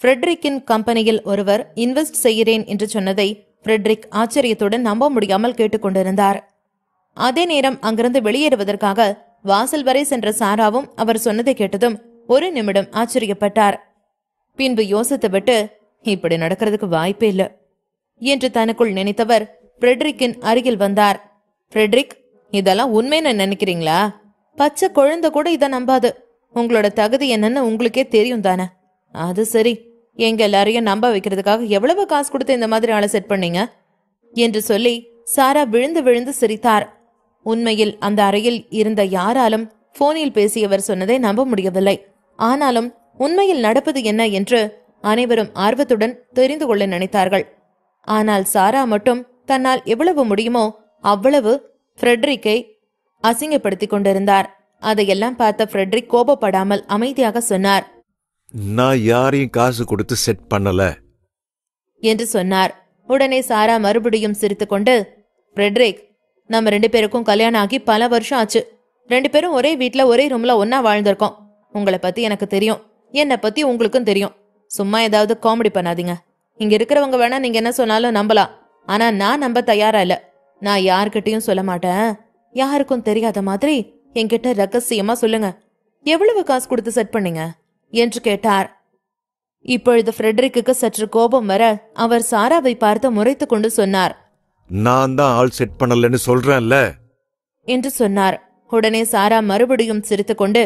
ஃப்ரெட்ரிக்கின் கம்பெனியில் ஒருவர் இன்வெஸ்ட் செய்கிறேன் என்று சொன்னதை ஃப்ரெட்ரிக் ஆச்சரியத்துடன் நம்ப முடியாமல் கேட்டுக்கொண்டிருந்தார். அதே நேரம் அங்கிருந்து வெளியேறுவதற்காக வாசல் வரை சென்ற சாராவும் அவர் சொன்னதை கேட்டதும் ஒரு நிமிடம் ஆச்சரியப்பட்டார். பின்பு யோசித்துவிட்டு, இப்படி நடக்கிறதுக்கு வாய்ப்பே இல்லை என்று தனக்குள் நினைத்தவர் ஃப்ரெட்ரிக்கின் அருகில் வந்தார். ஃப்ரெட்ரிக், இதெல்லாம் உண்மைன்னு நினைக்கிறீங்களா? பச்சை குழந்தை கூட இதை நம்பாது. உங்களோட தகுதி என்னன்னு உங்களுக்கே தெரியும் தானே? அது சரி, எங்க எல்லாரையும் நம்ப வைக்கிறதுக்காக எவ்வளவு காசு கொடுத்து இந்த மாதிரி ஆளை செட் பண்ணீங்க என்று சொல்லி சாரா விழுந்து விழுந்து சிரித்தார். உண்மையில் அந்த அறையில் இருந்த யாராலும் போனில் பேசியவர் சொன்னதை நம்ப முடியவில்லை. ஆனாலும் உண்மையில் நடப்பது என்ன என்று அனைவரும் ஆர்வத்துடன் தெரிந்து கொள்ள நினைத்தார்கள். ஆனால் சாரா மட்டும் தன்னால் எவ்வளவு முடியுமோ அவ்வளவு ஃப்ரெட்ரிக்கை அசிங்கப்படுத்திக் கொண்டிருந்தார். அதையெல்லாம் பார்த்த ஃப்ரெட்ரிக் கோபப்படாமல் அமைதியாக சொன்னார், நான் யாரையும் காசு கொடுத்து செட் பண்ணல என்று சொன்னார். உடனே சாரா மறுபடியும் சிரித்துக்கொண்டு, ஃப்ரெட்ரிக், நம்ம 2 பேருக்கும் கல்யாணம் ஆகி பல வருஷம் ஆச்சு. 2 பேரும் ஒரே வீட்ல ஒரே ரூம்ல ஒன்னா வாழ்ந்திருக்கோம். உங்களை பத்தி எனக்கு தெரியும், என்னை பத்தி உங்களுக்கும் தெரியும். சும்மா ஏதாவது காமெடி பண்ணாதீங்க. இங்க இருக்கிறவங்க வேணா நீங்க என்ன சொன்னாலும் நம்பலாம். ஆனா நான் நம்ப தயாரா இல்ல. நான் யார்கிட்டயும் சொல்ல மாட்டேன். யாருக்கும் தெரியாத மாதிரி என்கிட்ட ரகசியமா சொல்லுங்க, எவ்வளவு காசு கொடுத்து செட் பண்ணீங்க என்று கேட்டார். இப்பொழுது ஃப்ரெட்ரிக்கு சற்று கோபம் வர அவர் சாராவை பார்த்து முறைத்து கொண்டு சொன்னார், நான் தான் ஆள் செட் பண்ணலன்னு சொல்றேன்ல என்று சொன்னார். உடனே சாரா மறுபடியும் சிரித்துக்கொண்டு,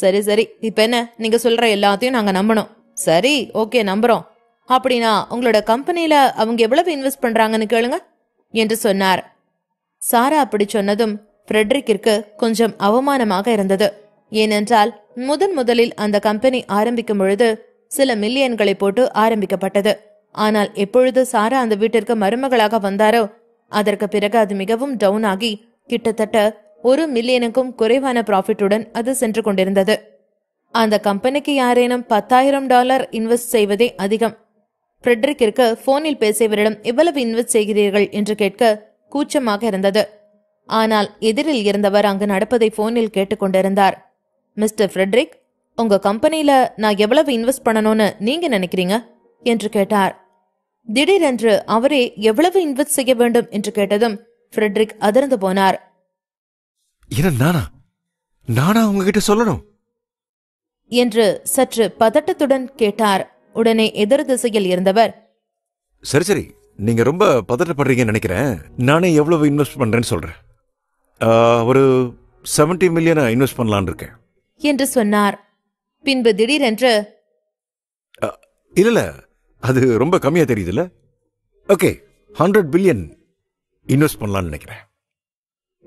சரி சரி, இப்ப என்ன, நீங்க சொல்ற எல்லாத்தையும் நாங்க நம்பணும். சரி, ஓகே, நம்புறோம். அப்படின்னா உங்களோட கம்பெனில அவங்க எவ்வளவு இன்வெஸ்ட் பண்றாங்கன்னு கேளுங்க என்று சொன்னார். சாரா அப்படி சொன்னதும் ஃப்ரெட்ரிக்கிற்கு கொஞ்சம் அவமானமாக இருந்தது. ஏனென்றால் முதலில் அந்த கம்பெனி ஆரம்பிக்கும் பொழுது சில மில்லியன்களை போட்டு ஆரம்பிக்கப்பட்டது. ஆனால் எப்பொழுது சாரா அந்த வீட்டிற்கு மருமகளாக வந்தாரோ அதற்கு பிறகு அது மிகவும் டவுன் ஆகி கிட்டத்தட்ட 1 மில்லியனுக்கும் குறைவான ப்ராஃபிட்டுடன் அது சென்று கொண்டிருந்தது. அந்த கம்பெனிக்கு யாரேனும் $10,000 இன்வெஸ்ட் செய்வதே அதிகம். ஃப்ரெட்ரிக்கிற்கு போனில் பேசியவரிடம் எவ்வளவு இன்வெஸ்ட் செய்கிறீர்கள் என்று கேட்க கூச்சமாக இருந்தது. ஆனால் எதிரில் இருந்தவர் அங்கு நடப்பதை போனில் கேட்டுக்கொண்டிருந்தார். மிஸ்டர் ஃப்ரெட்ரிக், உங்க கம்பெனில நான் எவ்வளவு இன்வெஸ்ட் பண்ணணும்னு நீங்க நினைக்கிறீங்க என்று கேட்டார். திடீரென்று அவரே எவ்வளவு இன்வெஸ்ட் செய்ய வேண்டும் என்று கேட்டதும் ஃப்ரெட்ரிக் அதிர்ந்து போனார். நானா உங்ககிட்ட சொல்லணும் என்று சற்று பதட்டத்துடன் கேட்டார். உடனே எதிர் திசையில் இருந்தவர், சரி சரி, நீங்க ரொம்ப பதட்டப்படுறீங்கன்னு நினைக்கிறேன். நானே எவ்வளவு இன்வெஸ்ட் பண்றேன்னு சொல்றேன். ஒரு 70 மில்லியன் இன்வெஸ்ட் பண்ணலான் இருக்கேன் என்று சொன்னார். பின்பு திடீரென்று, இல்ல, அது ரொம்ப கம்மியா தெரியுதுல்ல. ஓகே, 100 பில்லியன் இன்வெஸ்ட் பண்ணலான்னு நினைக்கிறேன்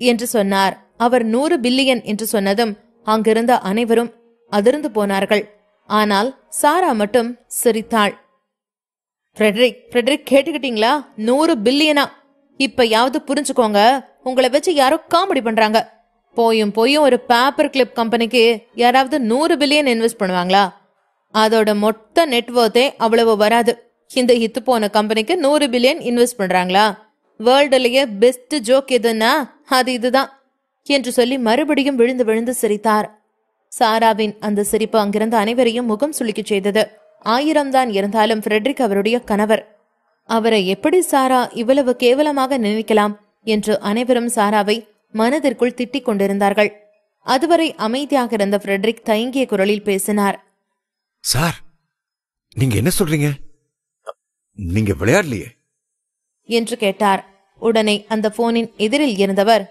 என்று சொன்னார். அவர் 100 பில்லியன் என்று சொன்னதும் அங்கிருந்த அனைவரும் அதிர்ந்து போனார்கள். ஆனால் சாரா மட்டும் சிரித்தாள். ஃப்ரெட்ரிக், கேட்டுக்கிட்டீங்களா? 100 பில்லியனா? இப்பயாவது புரிஞ்சுக்கோங்க, உங்களை வச்சு யாரோ காமெடி பண்றாங்க. போயும் ஒரு பேப்பர் கிளிப் கம்பெனிக்கு யாராவது 100 பில்லியன் இன்வெஸ்ட் பண்ணுவாங்களா? அதோட மொத்த நெட்வொர்த்தே அவ்வளவு வராது. இந்த ஹித்து போன கம்பெனிக்கு 100 பில்லியன் இன்வெஸ்ட் பண்றாங்களா? வேர்ல்டுலயே பெஸ்ட் ஜோக் எதுன்னா அது இதுதான் என்று சொல்லி மறுபடியும் விழுந்து விழுந்து சிரித்தார். சாராவின் அந்த சிரிப்பு அங்கிருந்த அனைவரையும் முகம் சுளிக்க செய்தது. 1000 தான் இருந்தாலும் ஃப்ரெட்ரிக் அவருடைய கணவர். அவரை எப்படி சாரா இவ்வளவு கேவலமாக நினைக்கலாம் என்று அனைவரும் சாராவை மனதிற்குள் திட்டிக் கொண்டிருந்தார்கள். அதுவரை அமைதியாக இருந்த ஃப்ரெட்ரிக் தயங்கிய குரலில் பேசினார். சார், நீங்க என்ன சொல்றீங்க? நீங்க விளையாடலையே என்று கேட்டார். உடனே அந்த போனின் எதிரில் இருந்தவர்,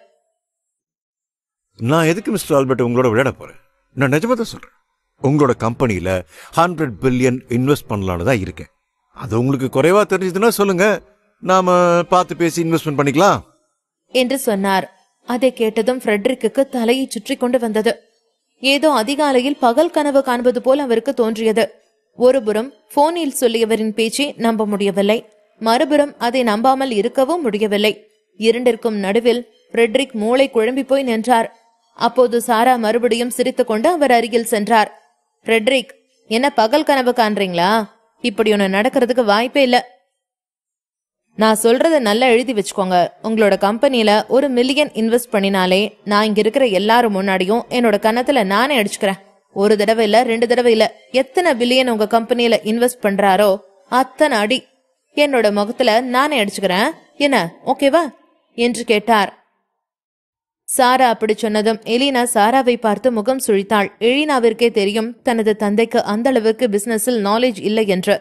நான் எதுக்கு மிஸ்டர் ஆல்பர்ட் உங்களோட விளையாட போறேன்? நான் நிஜமா தான் சொல்றேன். உங்களோட கம்பெனில 100 பில்லியன் இன்வெஸ்ட் பண்ணலான்னு தான் இருக்கேன். அது உங்களுக்கு குறைவா தெரிஞ்சதுன்னா சொல்லுங்க, நாம பார்த்து பேசி இன்வெஸ்ட்மெண்ட் பண்ணிக்கலாம் என்று சொன்னார். அதை கேட்டதும் ஃப்ரெட்ரிக்கு தலையை சுற்றி கொண்டு வந்தது. ஏதோ அதிகாலையில் பகல் கனவு காண்பது போல் அவருக்கு தோன்றியது. ஒருபுறம் போனில் சொல்லியவரின் பேச்சை நம்ப முடியவில்லை, மறுபுறம் அதை நம்பாமல் இருக்கவும் முடியவில்லை. இரண்டிற்கும் நடுவில் ஃப்ரெட்ரிக் மூளை குழம்பி போய் நின்றார். அப்போது சாரா மறுபடியும் சிரித்துக்கொண்டு அவர் அருகில் சென்றார். ஃப்ரெட்ரிக், என்ன பகல் கனவு காண்றீங்களா? இப்படி ஒண்ணு நடக்கிறதுக்கு வாய்ப்பே இல்ல. நான் சொல்றத நல்லா எழுதி வச்சுக்கோங்க. உங்களோட கம்பெனில 1 மில்லியன் இன்வெஸ்ட் பண்ணினாலே நான் இங்க இருக்கிற எல்லாரும் முன்னாடியும் என்னோட கன்னத்துல நானே அடிச்சுக்கிறேன். ஒரு தடவை இல்ல 2 தடவை இல்ல, எத்தனை பில்லியன் உங்க கம்பெனில இன்வெஸ்ட் பண்றாரோ அத்தனை அடி என்னோட முகத்துல நானே அடிச்சுக்கிறேன், என்ன ஓகேவா என்று கேட்டார். சாரா அப்படி சொன்னதும் எலினா சாராவை பார்த்து முகம் சுழித்தாள். எலினாவிற்கே தெரியும் தனது தந்தைக்கு அந்த அளவுக்கு பிசினஸில் நாலேஜ் இல்லை என்று.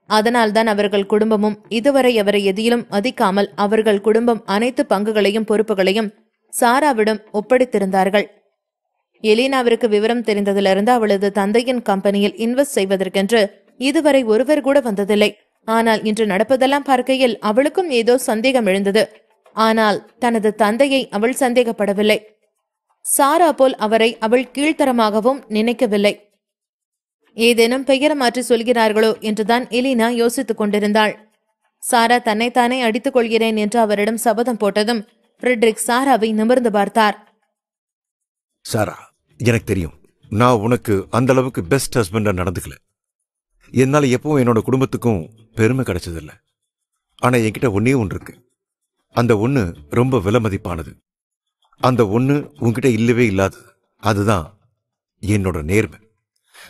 அதனால்தான் அவர்கள் குடும்பமும் இதுவரை அவரை எதிலும் மதிக்காமல் அவர்கள் குடும்பம் அனைத்து பங்குகளையும் பொறுப்புகளையும் சாராவிடம் ஒப்படைத்திருந்தார்கள். எலினாவிற்கு விவரம் தெரிந்ததிலிருந்து அவளது தந்தையின் கம்பெனியில் இன்வெஸ்ட் செய்வதற்கென்று இதுவரை ஒருவர் கூட வந்ததில்லை. ஆனால் இன்று நடப்பதெல்லாம் பார்க்கையில் அவளுக்கும் ஏதோ சந்தேகம் எழுந்தது. ஆனால் தனது தந்தையை அவள் சந்தேகப்படவில்லை. சாரா போல் அவரை அவள் கீழ்த்தரமாகவும் நினைக்கவில்லை. ஏதேனும் பெயர் மாற்றி சொல்கிறார்களோ என்றுதான் எலினா யோசித்துக் கொண்டிருந்தாள். சாரா தன்னைத்தானே அடித்துக் கொள்கிறேன் என்று அவரிடம் சபதம் போட்டதும் ஃப்ரெட்ரிக் சாராவை நிமிர்ந்து பார்த்தார். சாரா, எனக்கு தெரியும் நான் உனக்கு அந்த அளவுக்கு பெஸ்ட் ஹஸ்பண்டா நடந்துக்கல. என்னால எப்பவும் என்னோட குடும்பத்துக்கும் பெருமை கிடைச்சதில்ல. ஆனா என்கிட்ட ஒன்னே ஒன்று இருக்கு. அந்த ஒண்ணு ரொம்ப விலை மதிப்பானது. அந்த ஒண்ணு உன்கிட்ட இல்லவே இல்லாதது. அதுதான் என்னோட நேர்மை.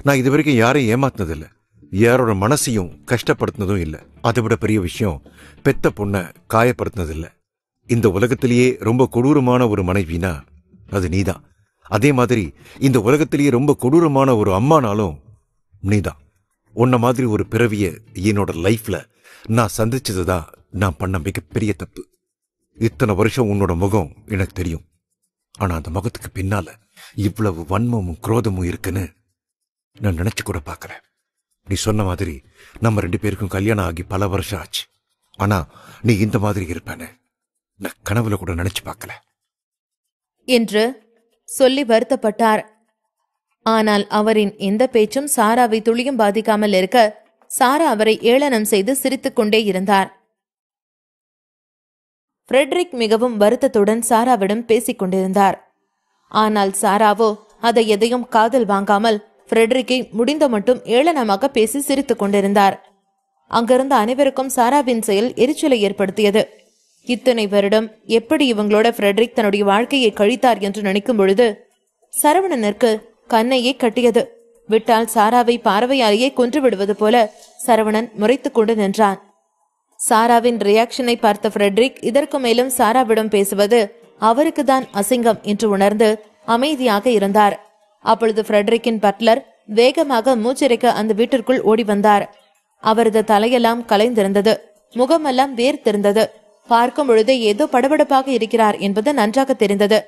நான் இது வரைக்கும் யாரையும் ஏமாத்தினதில்லை, யாரோட மனசையும் கஷ்டப்படுத்தினதும் இல்லை. அதை விட பெரிய விஷயம், பெத்த பொண்ணை காயப்படுத்தினதில்லை. இந்த உலகத்திலேயே ரொம்ப கொடூரமான ஒரு மனைவினா அது நீதான். அதே மாதிரி இந்த உலகத்திலேயே ரொம்ப கொடூரமான ஒரு அம்மானாலும் நீதான். உன்ன மாதிரி ஒரு பிறவிய என்னோட லைஃப்ல நான் சந்திச்சதுதான் நான் பண்ண மிகப்பெரிய தப்பு. இத்தனை வருஷம் உன்னோட முகம் எனக்கு தெரியும். ஆனா அந்த முகத்துக்கு பின்னால இவ்வளவு வன்மமும் குரோதமும் இருக்குன்னு நான் நினைச்சு கூட பார்க்கல. நீ சொன்ன மாதிரி நம்ம 2 பேருக்கும் கல்யாணம் ஆகி பல வருஷம் ஆச்சு. ஆனா நீ இந்த மாதிரி இருப்பேன்னு நான் கனவுல கூட நினைச்சு பார்க்கல என்று சொல்லி வருத்தப்பட்டார். ஆனால் அவரின் எந்த பேச்சும் சாராவை துளியும் பாதிக்காமல் இருக்க சாரா அவரை ஏளனம் செய்து சிரித்துக் கொண்டே இருந்தார். ஃப்ரெட்ரிக் மிகவும் வருத்தத்துடன் சாராவிடம் பேசிக் கொண்டிருந்தார். ஆனால் சாராவோ அதை எதையும் காதல் வாங்காமல் ஃப்ரெட்ரிக்கை முடிந்த மட்டும் ஏளனமாக பேசி சிரித்துக் கொண்டிருந்தார். அங்கிருந்த அனைவருக்கும் சாராவின் செயல் எரிச்சலை ஏற்படுத்தியது. இத்தனை வருடம் எப்படி இவங்களோட ஃப்ரெட்ரிக் தன்னுடைய வாழ்க்கையை கழித்தார் என்று நினைக்கும் பொழுது சரவணனிற்கு கண்ணையே கட்டியது. விட்டால் சாராவை பார்வையாலேயே கொன்று விடுவது போல சரவணன் முறைத்துக் கொண்டு நின்றான். சாராவின் ரியாக்ஷனை பார்த்த ஃப்ரெட்ரிக் இதற்கு மேலும் சாராவிடம் பேசுவது அவருக்கு தான் அசிங்கம் என்று உணர்ந்து அமைதியாக இருந்தார். அப்பொழுது ஃப்ரெட்ரிக்கின் பட்லர் வேகமாக மூச்சிறைக்க அந்த வீட்டிற்குள் ஓடி வந்தார். அவரது தலையெல்லாம் கலைந்திருந்தது, முகமெல்லாம் வேர்த்திருந்தது. பார்க்கும் பொழுதே ஏதோ படபடப்பாக இருக்கிறார் என்பது நன்றாக தெரிந்தது.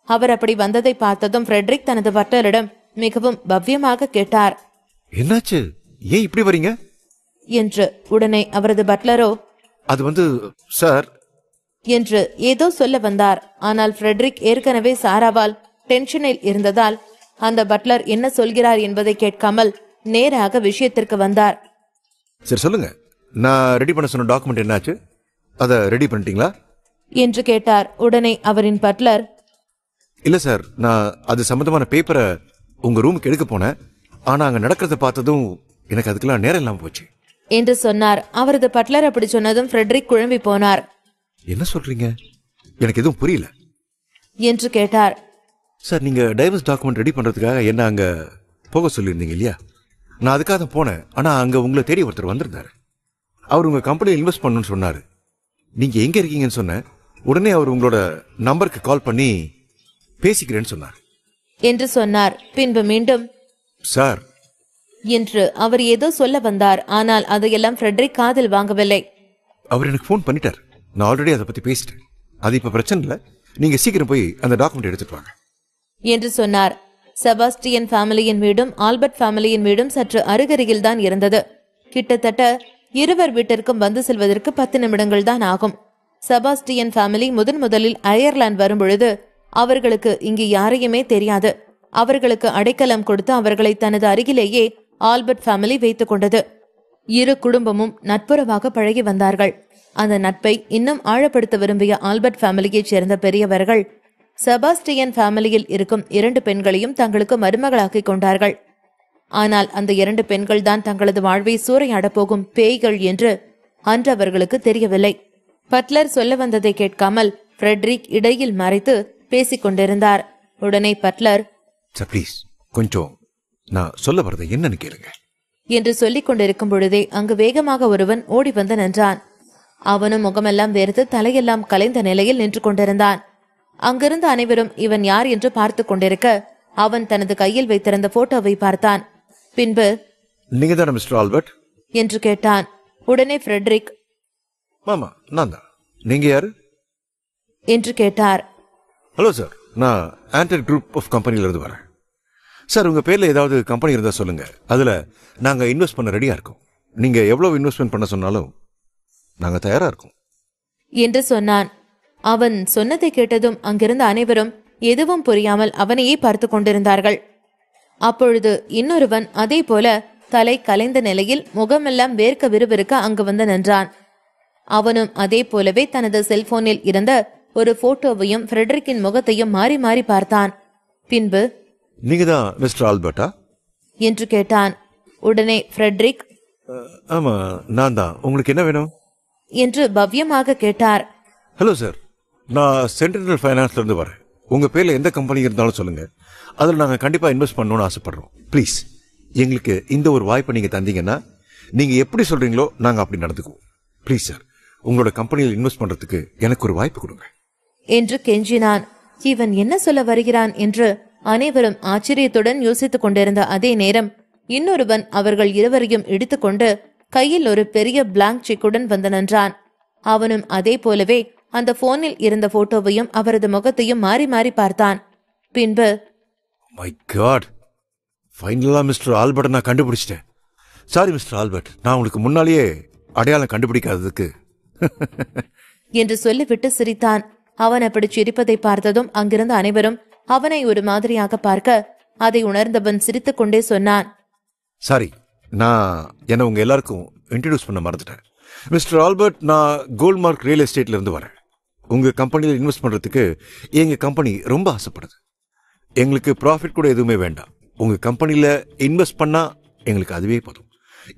அவர் அப்படி வந்ததை பார்த்ததும் ஃப்ரெட்ரிக் தனது பட்லரிடம் மிகவும் பவ்யமாக கேட்டார், என்னாச்சு, ஏன் இப்படி வரீங்க என்று. உடனே அவரது பட்லரோ அது சார் என்று ஏதோ சொல்ல வந்தார். ஆனால் ஃப்ரெட்ரிக் ஏற்கனவே சாராவால் டென்ஷனில் இருந்ததால் அந்த பட்லர் என்ன சொல்கிறார் என்பதை கேட்காமல் நேராக விஷயத்திற்கு வந்தார். சரி சொல்லுங்க, நான் ரெடி பண்ண சொன்ன டாக்குமெண்ட் என்னாச்சு, அதை ரெடி பண்ணிட்டீங்களா என்று கேட்டார். உடனே அவரின் பட்லர், இல்ல சார், நான் அது சம்பந்தமான பேப்பரை உங்க ரூமுக்கு எடுக்க போனேன். ஆனா அங்க நடக்கிறத பார்த்ததும் எனக்கு அதுக்கெல்லாம் நேரம் இல்லாம போச்சு என்று சொன்னார். அவரது பட்லர் அப்படி சொன்னதும் ஃப்ரெட்ரிக் குழம்பி போனார். என்ன சொல்றீங்க, எனக்கு எதுவும் புரியல என்று கேட்டார். சார், நீங்க டைவர்ஸ் டாக்குமெண்ட் ரெடி பண்றதுக்காக என்ன அங்க போக சொல்லியிருந்தீங்க இல்லையா? நான் அதுக்காக தான் போனேன். ஆனா அங்க உங்களை தேடி ஒருத்தர் வந்திருந்தாரு. அவர் உங்க கம்பெனியில் இன்வெஸ்ட் பண்ணணும்னு சொன்னாரு. நீங்க எங்க இருக்கீங்கன்னு சொன்ன உடனே அவர் உங்களோட நம்பருக்கு கால் பண்ணி பேசிக்கிறேன்னு சொன்னார் என்று சொன்னார். பின்பு மீண்டும் சார் என்று அவர் ஏதோ சொல்ல வந்தார். ஆனால் அதையெல்லாம் ஃப்ரெட்ரிக் காதில் வாங்கவில்லை. அவர் எனக்கு ஃபோன் பண்ணிட்டார். நான் ஆல்ரெடி அதை பத்தி பேசிட்டேன். அது இப்ப பிரச்சனை இல்லை. நீங்க சீக்கிரம் போய் அந்த டாக்குமெண்ட் எடுத்துட்டு வாங்க என்று சொன்னார். செபாஸ்டியன் ஃபேமிலியின் வீடும் ஆல்பர்ட் ஃபேமிலியின் வீடும் சற்று அருகருகில் தான் இருந்தது. கிட்டத்தட்ட இருவர் வீட்டிற்கும் வந்து செல்வதற்கு 10 நிமிடங்கள் தான் ஆகும். செபாஸ்டியன் ஃபேமிலி முதலில் அயர்லாந்து வரும்பொழுது அவர்களுக்கு இங்கு யாரையுமே தெரியாது. அவர்களுக்கு அடைக்கலம் கொடுத்து அவர்களை தனது அருகிலேயே ஆல்பர்ட் ஃபேமிலி வைத்துக் கொண்டது. இரு குடும்பமும் நட்புறவாக பழகி வந்தார்கள். அந்த நட்பை இன்னும் ஆழப்படுத்த விரும்பிய ஆல்பர்ட் ஃபேமிலியைச் சேர்ந்த பெரியவர்கள் செபாஸ்டியன் ஃபேமிலியில் இருக்கும் 2 பெண்களையும் தங்களுக்கு மருமகளாக்கிக் கொண்டார்கள். ஆனால் அந்த 2 பெண்கள் தான் தங்களது வாழ்வை சூறையாடப் போகும் பேய்கள் என்று அன்று அவர்களுக்கு தெரியவில்லை. பட்லர் சொல்ல வந்ததை கேட்காமல் ஃப்ரெட்ரிக் இடையில் மறைத்து பேசிக் கொண்டிருந்தார். உடனே பட்லர், சார் ப்ளீஸ் கொஞ்சம் நான் சொல்ல வரது என்னன்னு கேளுங்க என்று சொல்லிக் கொண்டிருக்கும் பொழுதே அங்கு வேகமாக ஒருவன் ஓடி வந்து நின்றான். அவனும் முகமெல்லாம் வேர்த்து தலையெல்லாம் கலைந்த நிலையில் நின்று கொண்டிருந்தான். அங்கிருந்த அனைவரும் இவன் யார் என்று பார்த்து கொண்டிருக்க அவன் தனது கையில் வைத்திருந்த போட்டோவை பார்த்தான். பின்பு, நீங்க தானே மிஸ்டர் ஆல்பர்ட் என்று கேட்டான். உடனே ஃப்ரெட்ரிக், மாமா நான் தான். நீங்க யாரு என்று கேட்டார். ஹலோ சார், நான் ஆண்டர் குரூப் ஆஃப் கம்பெனில இருந்து வரேன். சார், உங்க பேர்ல ஏதாவது கம்பெனி இருந்தா சொல்லுங்க. அதுல நாங்க இன்வெஸ்ட் பண்ண ரெடியா இருக்கோம். நீங்க எவ்வளவு இன்வெஸ்ட்மெண்ட் பண்ண சொன்னாலும் நாங்க தயாரா இருக்கோம் என்று சொன்னான். அவன் சொன்னதை கேட்டதும் அங்கிருந்த அனைவரும் எதுவும் புரியாமல் அவனையே பார்த்து கொண்டிருந்தார்கள். அப்பொழுது இன்னொருவன் அதே போல தலை கலைந்த நிலையில் முகமெல்லாம் வேர்க்க விறுவிறுக்க அங்கு வந்து நின்றான். அவனும் அதே போலவே தனது செல்போனில் இருந்த ஒரு போட்டோவையும் ஃப்ரெட்ரிக்கின் முகத்தையும் மாறி மாறி பார்த்தான். பின்பு, நீங்க தான் மிஸ்டர் ஆல்பர்ட்டா என்று கேட்டான். உடனே ஃப்ரெட்ரிக், ஆமா நான் தான். உங்களுக்கு என்ன வேணும் என்று பவ்யமாக கேட்டார். ஹலோ சார், நான் சென்ட்ரல் ஃபைனான்ஸ்ல இருந்து வரேன். உங்க பேர்ல எந்த கம்பெனி இருந்தாலும் சொல்லுங்க. அதில் நாங்க கண்டிப்பா இன்வெஸ்ட் பண்ணணும்னு ஆசைப்படுறோம். ப்ளீஸ் எங்களுக்கு இந்த ஒரு வாய்ப்பை நீங்க தந்தீங்கன்னா நீங்க எப்படி சொல்றீங்களோ நாங்க அப்படி நடந்துக்குவோம். ப்ளீஸ் சார், உங்களோட கம்பெனியில் இன்வெஸ்ட் பண்றதுக்கு எனக்கு ஒரு வாய்ப்பு கொடுங்க என்று கெஞ்சினான். இவன் என்ன சொல்ல வருகிறான் என்று அனைவரும் ஆச்சரியத்துடன் யோசித்துக் கொண்டிருந்த அதே நேரம் இன்னொருவன் அவர்கள் இருவரையும் இடித்துக்கொண்டு கையில் ஒரு பெரிய பிளாங்க் செக்குடன் வந்து நின்றான். அவனும் அதே போலவே அந்த போனில் இருந்த போட்டோவையும் அவரது முகத்தையும் மாறி மாறி பார்த்தான். பின்பு, மை காட், ஃபைனலா மிஸ்டர் ஆல்பர்ட் நான் கண்டுபிடிச்சிட்டேன். சாரி மிஸ்டர் ஆல்பர்ட், நான் உங்களுக்கு முன்னாலேயே அடையாளம் கண்டுபிடிக்காததுக்கு என்று சொல்லிவிட்டு சிரித்தான். அவன் அப்படி சிரிப்பதை பார்த்ததும் அங்கிருந்த அனைவரும் அவனை ஒரு மாதிரியாக பார்க்க அதை உணர்ந்தவன் சிரித்துக் கொண்டே சொன்னான். சாரி, நான் என்ன உங்க எல்லாருக்கும் இன்ட்ரடியூஸ் பண்ண மறந்துட்டேன். மிஸ்டர் ஆல்பர்ட், நான் கோல்ட்மார்க் ரியல் எஸ்டேட்ல இருந்து வரேன். உங்க கம்பெனியில் இன்வெஸ்ட் பண்றதுக்கு எங்க கம்பெனி ரொம்ப ஆசைப்படுது. எங்களுக்கு ப்ராஃபிட் கூட எதுவுமே வேண்டாம். உங்க கம்பெனியில இன்வெஸ்ட் பண்ணா எங்களுக்கு அதுவே போதும்.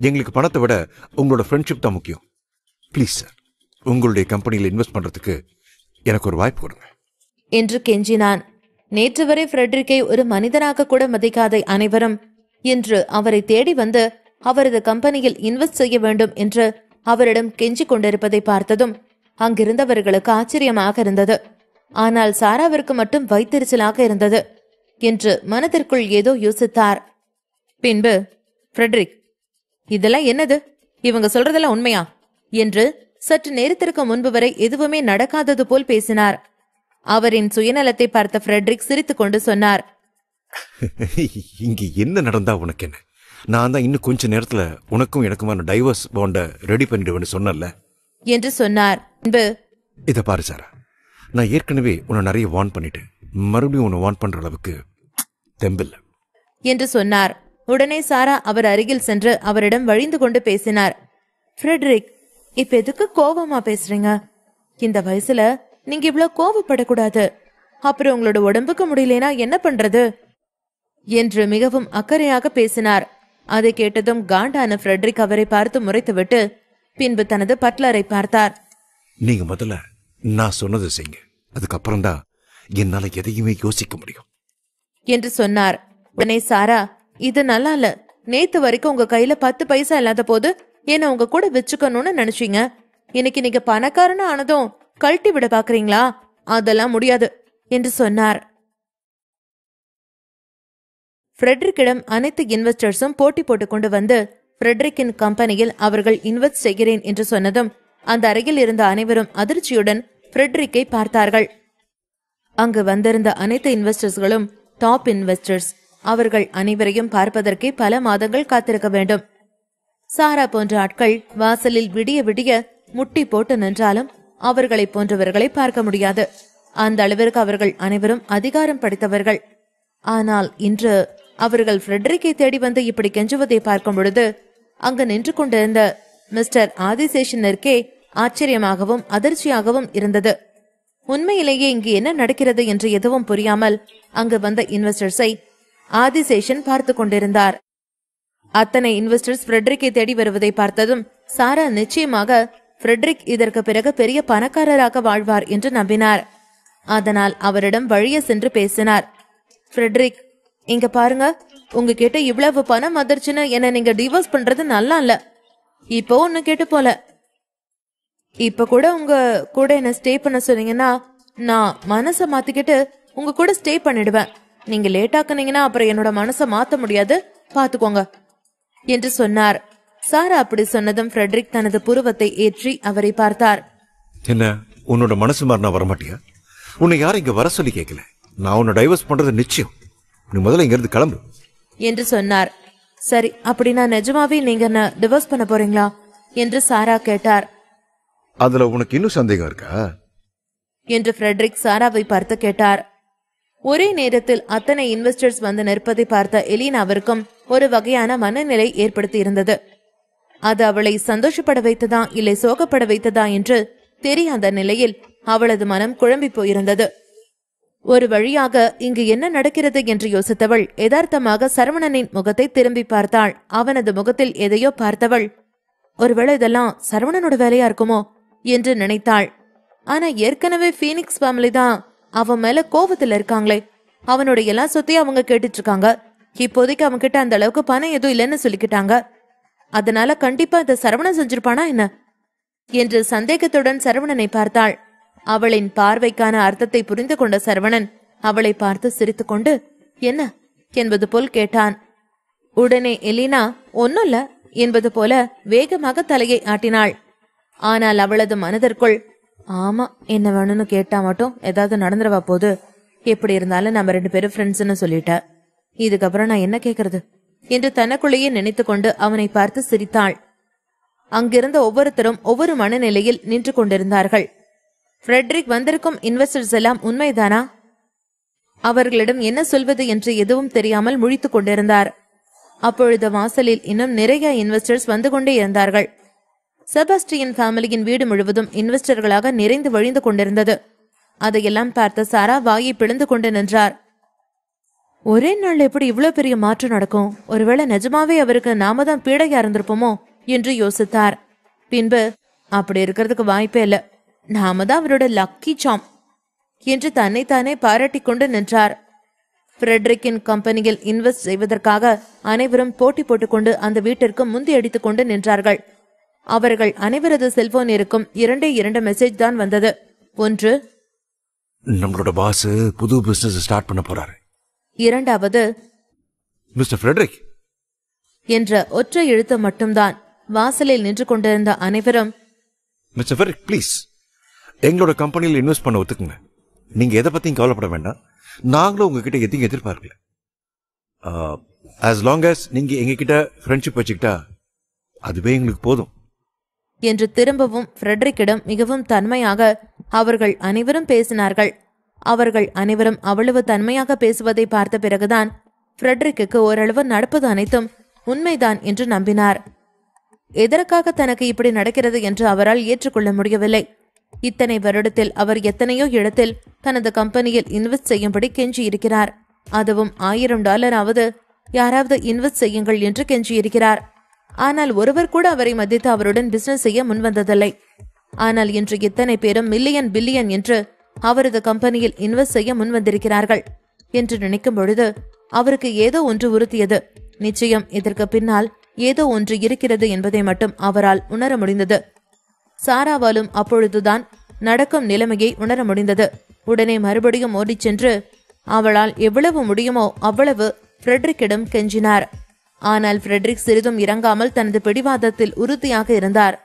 எங்களுக்கு பணத்தை விட உங்களோட ஃப்ரெண்ட்ஷிப் தான் முக்கியம். ப்ளீஸ் சார், உங்களுடைய கம்பெனியில் இன்வெஸ்ட் பண்றதுக்கு எனக்கு ஒரு வாய்ப்பு கொடுங்க என்று கெஞ்சினான். நேற்று வரை ஃப்ரெட்ரிக்கை ஒரு மனிதனாக கூட மதிக்காத அனைவரும் இன்று அவரை தேடி வந்து அவரது கம்பெனியில் இன்வெஸ்ட் செய்ய வேண்டும் என்று அவரிடம் கெஞ்சி கொண்டிருப்பதை பார்த்ததும் அங்கிருந்தவர்களுக்கு ஆச்சரியமாக இருந்தது. ஆனால் சாராவிற்கு மட்டும் வைத்தெரிச்சலாக இருந்தது என்று மனதிற்குள் ஏதோ யோசித்தார். பின்பு, ஃப்ரெட்ரிக், இதெல்லாம் என்னது? இவங்க சொல்றதெல்லாம் உண்மையா என்று சற்று நேரத்திற்கு முன்பு வரை எதுவுமே நடக்காதது போல் பேசினார். அவரின் சுயநலத்தை பார்த்த ஃப்ரெட்ரிக் சிரித்துக் கொண்டு சொன்னார். இங்க என்ன நடந்தா உனக்கு என்ன? நான் தான் இன்னும் கொஞ்ச நேரத்துல உனக்கும் எனக்குமான டைவர்ஸ் பாண்ட ரெடி பண்ணிடுவேன்னு சொன்னல என்று சொன்னார். இத பாரு சாரா, நான் ஏற்கனவே உன்னை நிறைய வார்ன் பண்ணிட்டேன். மறுபடியும் உன்னை வார்ன் பண்ற அளவுக்கு தெம்பில்ல என்று சொன்னார். உடனே சாரா அவர் அருகில் சென்று அவரிடம் வழிந்து கொண்டு பேசினார். ஃப்ரெட்ரிக், இப்ப எதுக்கு கோபமா பேசுறீங்க? இந்த வயசுல நீங்க இவ்வளவு கோபப்படக்கூடாது. அப்புறம் உங்களோட உடம்புக்கு முடியலனா என்ன பண்றது என்று மிகவும் அக்கறையாக பேசினார். அதை கேட்டதும் காண்டான ஃப்ரெட்ரிக் அவரை பார்த்து முறைத்துவிட்டு பின்பு தனது பட்லரை பார்த்தார். நீங்க முதல்ல நான் சொன்னதை செய்யுங்க, அதுக்கப்புறம் தான் என்னால எதையுமே யோசிக்க முடியும் என்று சொன்னார். உடனே சாரா, இது நல்லா இல்ல. நேத்து வரைக்கும் உங்க கையில 10 பைசா இல்லாத போது என்ன உங்க கூட வச்சுக்கணும்னு நினைச்சீங்க. இன்னைக்கு நீங்க பணக்காரன்னு ஆனதும் கழட்டி விட பாக்குறீங்களா? அதெல்லாம் முடியாது என்று சொன்னார். ஃப்ரெட்ரிக்கிடம் அனைத்து இன்வெஸ்டர்ஸும் போட்டி போட்டுக் கொண்டு வந்து ஃப்ரெட்ரிக்கின் கம்பெனியில் அவர்கள் இன்வெஸ்ட் செய்கிறேன் என்று சொன்னதும் அந்த அறையில் இருந்த அனைவரும் அதிர்ச்சியுடன் ஃப்ரெட்ரிக்கை பார்த்தார்கள். அங்கு வந்திருந்த அனைத்து இன்வெஸ்டர்ஸ்களும் டாப் இன்வெஸ்டர்ஸ். அவர்கள் அனைவரையும் பார்ப்பதற்கே பல மாதங்கள் காத்திருக்க வேண்டும். சாரா போன்ற ஆட்கள் வாசலில் விடிய விடிய முட்டி போட்டு நின்றாலும் அவர்களை போன்றவர்களை பார்க்க முடியாது. அந்த அளவிற்கு அவர்கள் அனைவரும் அதிகாரம் படைத்தவர்கள். ஆனால் இன்று அவர்கள் ஃப்ரெட்ரிக்கை தேடி வந்து இப்படி கெஞ்சுவதை பார்க்கும் பொழுது அங்கு நின்று கொண்டிருந்த மிஸ்டர் ஆதிசேஷனிற்கே ஆச்சரியமாகவும் அதிர்ச்சியாகவும் இருந்தது. உண்மையிலேயே இங்கு என்ன நடக்கிறது என்று எதுவும் புரியாமல் அங்கு வந்த இன்வெஸ்டர்ஸை ஆதிசேஷன் பார்த்து கொண்டிருந்தார். அத்தனை இன்வெஸ்டர்ஸ் ஃப்ரெட்ரிக்கை தேடி வருவதை பார்த்ததும் சாரா நிச்சயமாக ஃப்ரெட்ரிக் இதற்கு பிறகு பெரிய பணக்காரராக வாழ்வார் என்று நம்பினார். அதனால் அவரிடம் வழிய சென்று பேசினார். ஃப்ரெட்ரிக், இங்க பாருங்க, உங்ககிட்ட இவ்வளவு பணம் வந்துருச்சுன்னு என்ன நீங்க டிவோர்ஸ் பண்றது நல்லா இல்ல. இப்போ ஒண்ணு கேட்டு போல. இப்ப கூட உங்க கூட என்ன ஸ்டே பண்ண சொன்னீங்கன்னா நான் மனசை மாத்திக்கிட்டு உங்க கூட ஸ்டே பண்ணிடுவேன். நீங்க லேட் ஆக்குனீங்கன்னா அப்புறம் என்னோட மனசை மாத்த முடியாது, பாத்துக்கோங்க என்று சொன்னார். சாரா அப்படி சொன்னதும் ஃப்ரெட்ரிக் தனது புருவத்தை ஏற்றி அவரை பார்த்தார். என்ன, உன்னோட மனசு மாறினா வரமாட்டியா? உன்னை யாரும் இங்க வர சொல்லி கேட்கல. நான் உன்னை டைவர்ஸ் பண்றது நிச்சயம். நீ முதல்ல இங்க இருந்து கிளம்பு என்று சொன்னார். சரி, அப்படின்னா நிஜமாவே நீங்க என்ன டிவோர்ஸ் பண்ண போறீங்களா என்று சாரா கேட்டார். அதுல உனக்கு இன்னும் சந்தேகம் இருக்கா என்று ஃப்ரெட்ரிக் சாராவை பார்த்து கேட்டார். ஒரே நேரத்தில் அத்தனை இன்வெஸ்டர்ஸ் வந்து நிற்பதை பார்த்த எலினாவிற்கும் ஒரு வகையான மனநிலை ஏற்படுத்தி இருந்தது. அது அவளை சந்தோஷப்பட வைத்ததா இல்லை சோகப்பட வைத்ததா என்று தெரியாத நிலையில் அவளது மனம் குழம்பி போயிருந்தது. ஒரு வழியாக இங்கு என்ன நடக்கிறது என்று யோசித்தவள் யதார்த்தமாக சரவணனின் முகத்தை திரும்பி பார்த்தாள். அவனது முகத்தில் எதையோ பார்த்தவள், ஒருவேளை இதெல்லாம் சரவணனோட வேலையா இருக்குமோ என்று நினைத்தாள். ஆனா ஏற்கனவே பீனிக்ஸ் ஃபேமிலி தான் அவன் மேல கோபத்துல இருக்காங்களே. அவனோட எல்லா சொத்தையும் அவங்க கேட்டுட்டு இருக்காங்க. இப்போதைக்கு அவன் கிட்ட அந்த அளவுக்கு பணம் எதுவும் இல்லைன்னு சொல்லிக்கிட்டாங்க. அதனால கண்டிப்பா இதை சரவணன் செஞ்சிருப்பானா என்ன என்று சந்தேகத்துடன் சரவணனை பார்த்தாள். அவளின் பார்வைக்கான அர்த்தத்தை புரிந்து கொண்ட சரவணன் அவளை பார்த்து சிரித்துக்கொண்டு என்ன என்பது போல் கேட்டான். உடனே எலினா ஒன்னும்ல என்பது போல வேகமாக தலையை ஆட்டினாள். ஆனால் அவளது மனதிற்குள், ஆமா, என்ன வேணும்னு கேட்டா மட்டும் ஏதாவது நடந்துடவா போது, எப்படி இருந்தாலும் நம்ம 2 பேரும் ஃப்ரெண்ட்ஸ்ன்னு சொல்லிட்ட, இதுக்கப்புறம் நான் என்ன கேட்கறது என்று தனக்குள்ளேயே நினைத்து கொண்டு அவனை பார்த்து சிரித்தாள். அங்கிருந்த ஒவ்வொருத்தரும் ஒவ்வொரு மனநிலையில் நின்று கொண்டிருந்தார்கள். ஃப்ரெட்ரிக் வந்திருக்கும் இன்வெஸ்டர்ஸ் எல்லாம் உண்மைதானா? அவர்களிடம் என்ன சொல்வது என்று எதுவும் தெரியாமல் முழித்துக் கொண்டிருந்தார். அப்பொழுது வாசலில் இன்னும் நிறைய இன்வெஸ்டர்ஸ் வந்து கொண்டே இருந்தார்கள். செபாஸ்டியன் ஃபேமிலியின் வீடு முழுவதும் இன்வெஸ்டர்களாக நிறைந்து வழிந்து கொண்டிருந்தது. அதையெல்லாம் பார்த்த சாரா வாயை பிளந்து கொண்டு நின்றார். ஒரே நாள் எப்படி இவ்வளவு பெரிய மாற்றம் நடக்கும்? ஒருவேளை நிஜமாவே அவருக்கு நாம தான் பீடையா இருந்திருப்போமோ என்று யோசித்தார். பின்பு அப்படி இருக்கிறதுக்கு வாய்ப்பே இல்ல, நாம தான் அவரோட லக்கி சாம் என்று தன்னைத்தானே பாராட்டி கொண்டு நின்றார். ஃப்ரெட்ரிக்கின் கம்பெனியில் இன்வெஸ்ட் செய்வதற்காக அனைவரும் போட்டி போட்டுக்கொண்டு அந்த வீட்டிற்கு முந்தி அடித்துக் கொண்டு நின்றார்கள். அவர்கள் அனைவரது செல்போனிற்கும் 2 மெசேஜ் தான் வந்தது. ஒன்று, நம்மளோட பாஸ் புது பிசினஸ் ஸ்டார்ட் பண்ண போறாரு. இரண்டாவது, மிஸ்டர் ஃப்ரெட்ரிக் என்ற ஒற்றை எழுத்து மட்டும்தான். வாசலில் நின்று கொண்டிருந்த அனைவரும், மிஸ்டர் ஃப்ரெட்ரிக் ப்ளீஸ் எங்களோட கம்பெனியில் இன்வெஸ்ட் பண்ண ஒத்துக்குங்க. நீங்க எதை பத்தியும் கவலைப்பட வேண்டாம். நாங்களும் உங்ககிட்ட எதையும் எதிர்பார்க்கல. as long as நீங்க எங்ககிட்ட ஃப்ரெண்ட்ஷிப் வச்சுக்கிட்டா அதுவே எங்களுக்கு போதும் என்று திரும்பவும் ஃப்ரெட்ரிக்கிடம் மிகவும் தன்மையாக அவர்கள் அனைவரும் பேசினார்கள். அவர்கள் அனைவரும் அவ்வளவு தன்மையாக பேசுவதை பார்த்த பிறகுதான் ஃப்ரெட்ரிக்கு ஓரளவு நடப்பது அனைத்தும் உண்மைதான் என்று நம்பினார். எதற்காக தனக்கு இப்படி நடக்கிறது என்று அவரால் ஏற்றுக்கொள்ள முடியவில்லை. இத்தனை வருடத்தில் அவர் எத்தனையோ இடத்தில் தனது கம்பெனியில் இன்வெஸ்ட் செய்யும்படி கெஞ்சி இருக்கிறார். அதுவும் $1000 யாராவது இன்வெஸ்ட் செய்யுங்கள் என்று கெஞ்சியிருக்கிறார். ஆனால் ஒருவர் கூட அவரை மதித்து அவருடன் பிசினஸ் செய்ய முன்வந்ததில்லை. ஆனால் இன்று இத்தனை பேரும் மில்லியன் பில்லியன் என்று அவரது கம்பெனியில் இன்வெஸ்ட் செய்ய முன்வந்திருக்கிறார்கள் என்று நினைக்கும் பொழுது அவருக்கு ஏதோ ஒன்று உறுத்தியது. நிச்சயம் இதற்கு பின்னால் ஏதோ ஒன்று இருக்கிறது என்பதை மட்டும் அவரால் உணர முடிந்தது. சாராவாலும் அப்பொழுதுதான் நடக்கும் நிலைமையை உணர முடிந்தது. உடனே மறுபடியும் ஓடிச் சென்று அவளால் எவ்வளவு முடியுமோ அவ்வளவு ஃப்ரெட்ரிக்கிடம் கெஞ்சினார். ஆனால் ஃப்ரெட்ரிக் சிறிதும் இறங்காமல் தனது பிடிவாதத்தில் உறுதியாக இருந்தார்.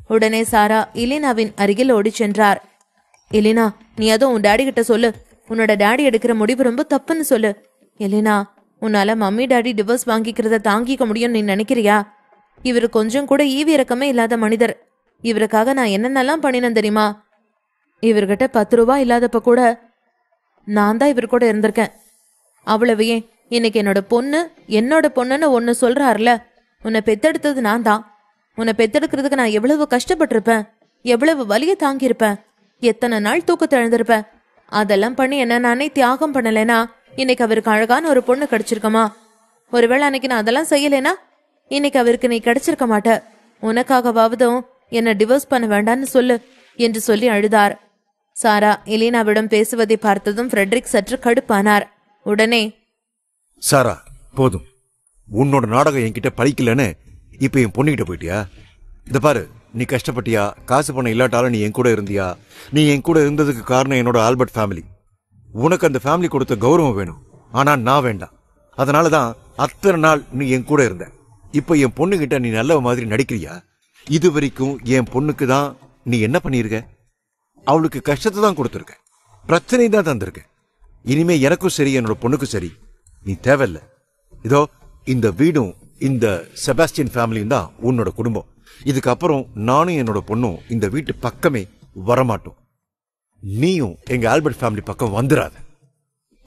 உடனே சாரா எலினாவின் அருகில் ஓடிச் சென்றார். எலினா, நீ அதோ உன் டாடி கிட்ட சொல்லு. உன்னோட டாடி எடுக்கிற முடிவு ரொம்ப தப்புன்னு சொல்லு. எலினா, உன்னால மம்மி டாடி டிவோர்ஸ் வாங்கிக்கிறத தாங்கிக்க முடியும்னு நீ நினைக்கிறியா? இவரு கொஞ்சம் கூட ஈவி இறக்கமே இல்லாத மனிதர். இவருக்காக நான் என்னென்னலாம் பண்ணினேன் தெரியுமா? இவர்கிட்ட 10 ரூபாய் இல்லாதப்ப கூட நான் தான் இவர் கூட இருந்திருக்கேன். அவ்வளவையே இன்னைக்கு என்னோட பொண்ணுன்னு ஒன்னு சொல்றாருல, உன்னை பெத்தெடுத்தது நான் தான். உன்னை பெத்தெடுக்கிறதுக்கு நான் எவ்வளவு கஷ்டப்பட்டிருப்பேன், எவ்வளவு வலிய தாங்கியிருப்பேன், எத்தனை நாள் தூக்கத்தை எழுந்திருப்பேன். அதெல்லாம் பண்ணி என்ன நானே தியாகம் பண்ணலைனா இன்னைக்கு அவருக்கு அழகான ஒரு பொண்ணு கிடைச்சிருக்கமா? ஒருவேளை அன்னைக்கு நான் அதெல்லாம் செய்யலைனா இன்னைக்கு அவருக்கு நீ கிடைச்சிருக்க மாட்ட. உனக்காகவாவதும் என்ன டிவோர்ஸ் பண்ண வேண்டான்னு சொல்லு என்று சொல்லி அழுதார். சாரா எலினாவிடம் பேசுவதை பார்த்ததும் ஃப்ரெட்ரிக் சற்று கடுப்பானார். உடனே, சாரா, போதும். உன்னோட நாடகம் என்கிட்ட பழிக்கலன்னு இப்ப என் பொண்ணுகிட்ட போயிட்டியா? இத பாரு, நீ கஷ்டப்பட்டியா, காசு பணம் இல்லாட்டாலும் நீ என் கூட இருந்தியா? நீ என் கூட இருந்ததுக்கு காரணம் என்னோட ஆல்பர்ட் ஃபேமிலி. உனக்கு அந்த ஃபேமிலி கொடுத்த கௌரவம் வேணும், ஆனா நான் வேண்டாம். அதனாலதான் அத்தனை நாள் நீ என் கூட இருந்த. இப்ப என் பொண்ணுகிட்ட நீ நல்ல மாதிரி நடிக்கிறியா? இது வரைக்கும் என் பொண்ணுக்கு தான் நீ என்ன பண்ணிருக்க? அவளுக்கு கஷ்டத்தை தான் கொடுத்துருக்க, பிரச்சனை தான் தந்திருக்க. இனிமே எனக்கும் சரி என்னோட பொண்ணுக்கும் சரி நீ தேவையில்ல. இதோ இந்த வீடும் இந்த செபாஸ்டியன் ஃபேமிலியும் தான் உன்னோட குடும்பம். இதுக்கப்புறம் நானும் என்னோட பொண்ணும் இந்த வீட்டு பக்கமே வரமாட்டோம். நீயும் எங்க ஆல்பர்ட் ஃபேமிலி பக்கம் வந்துடாத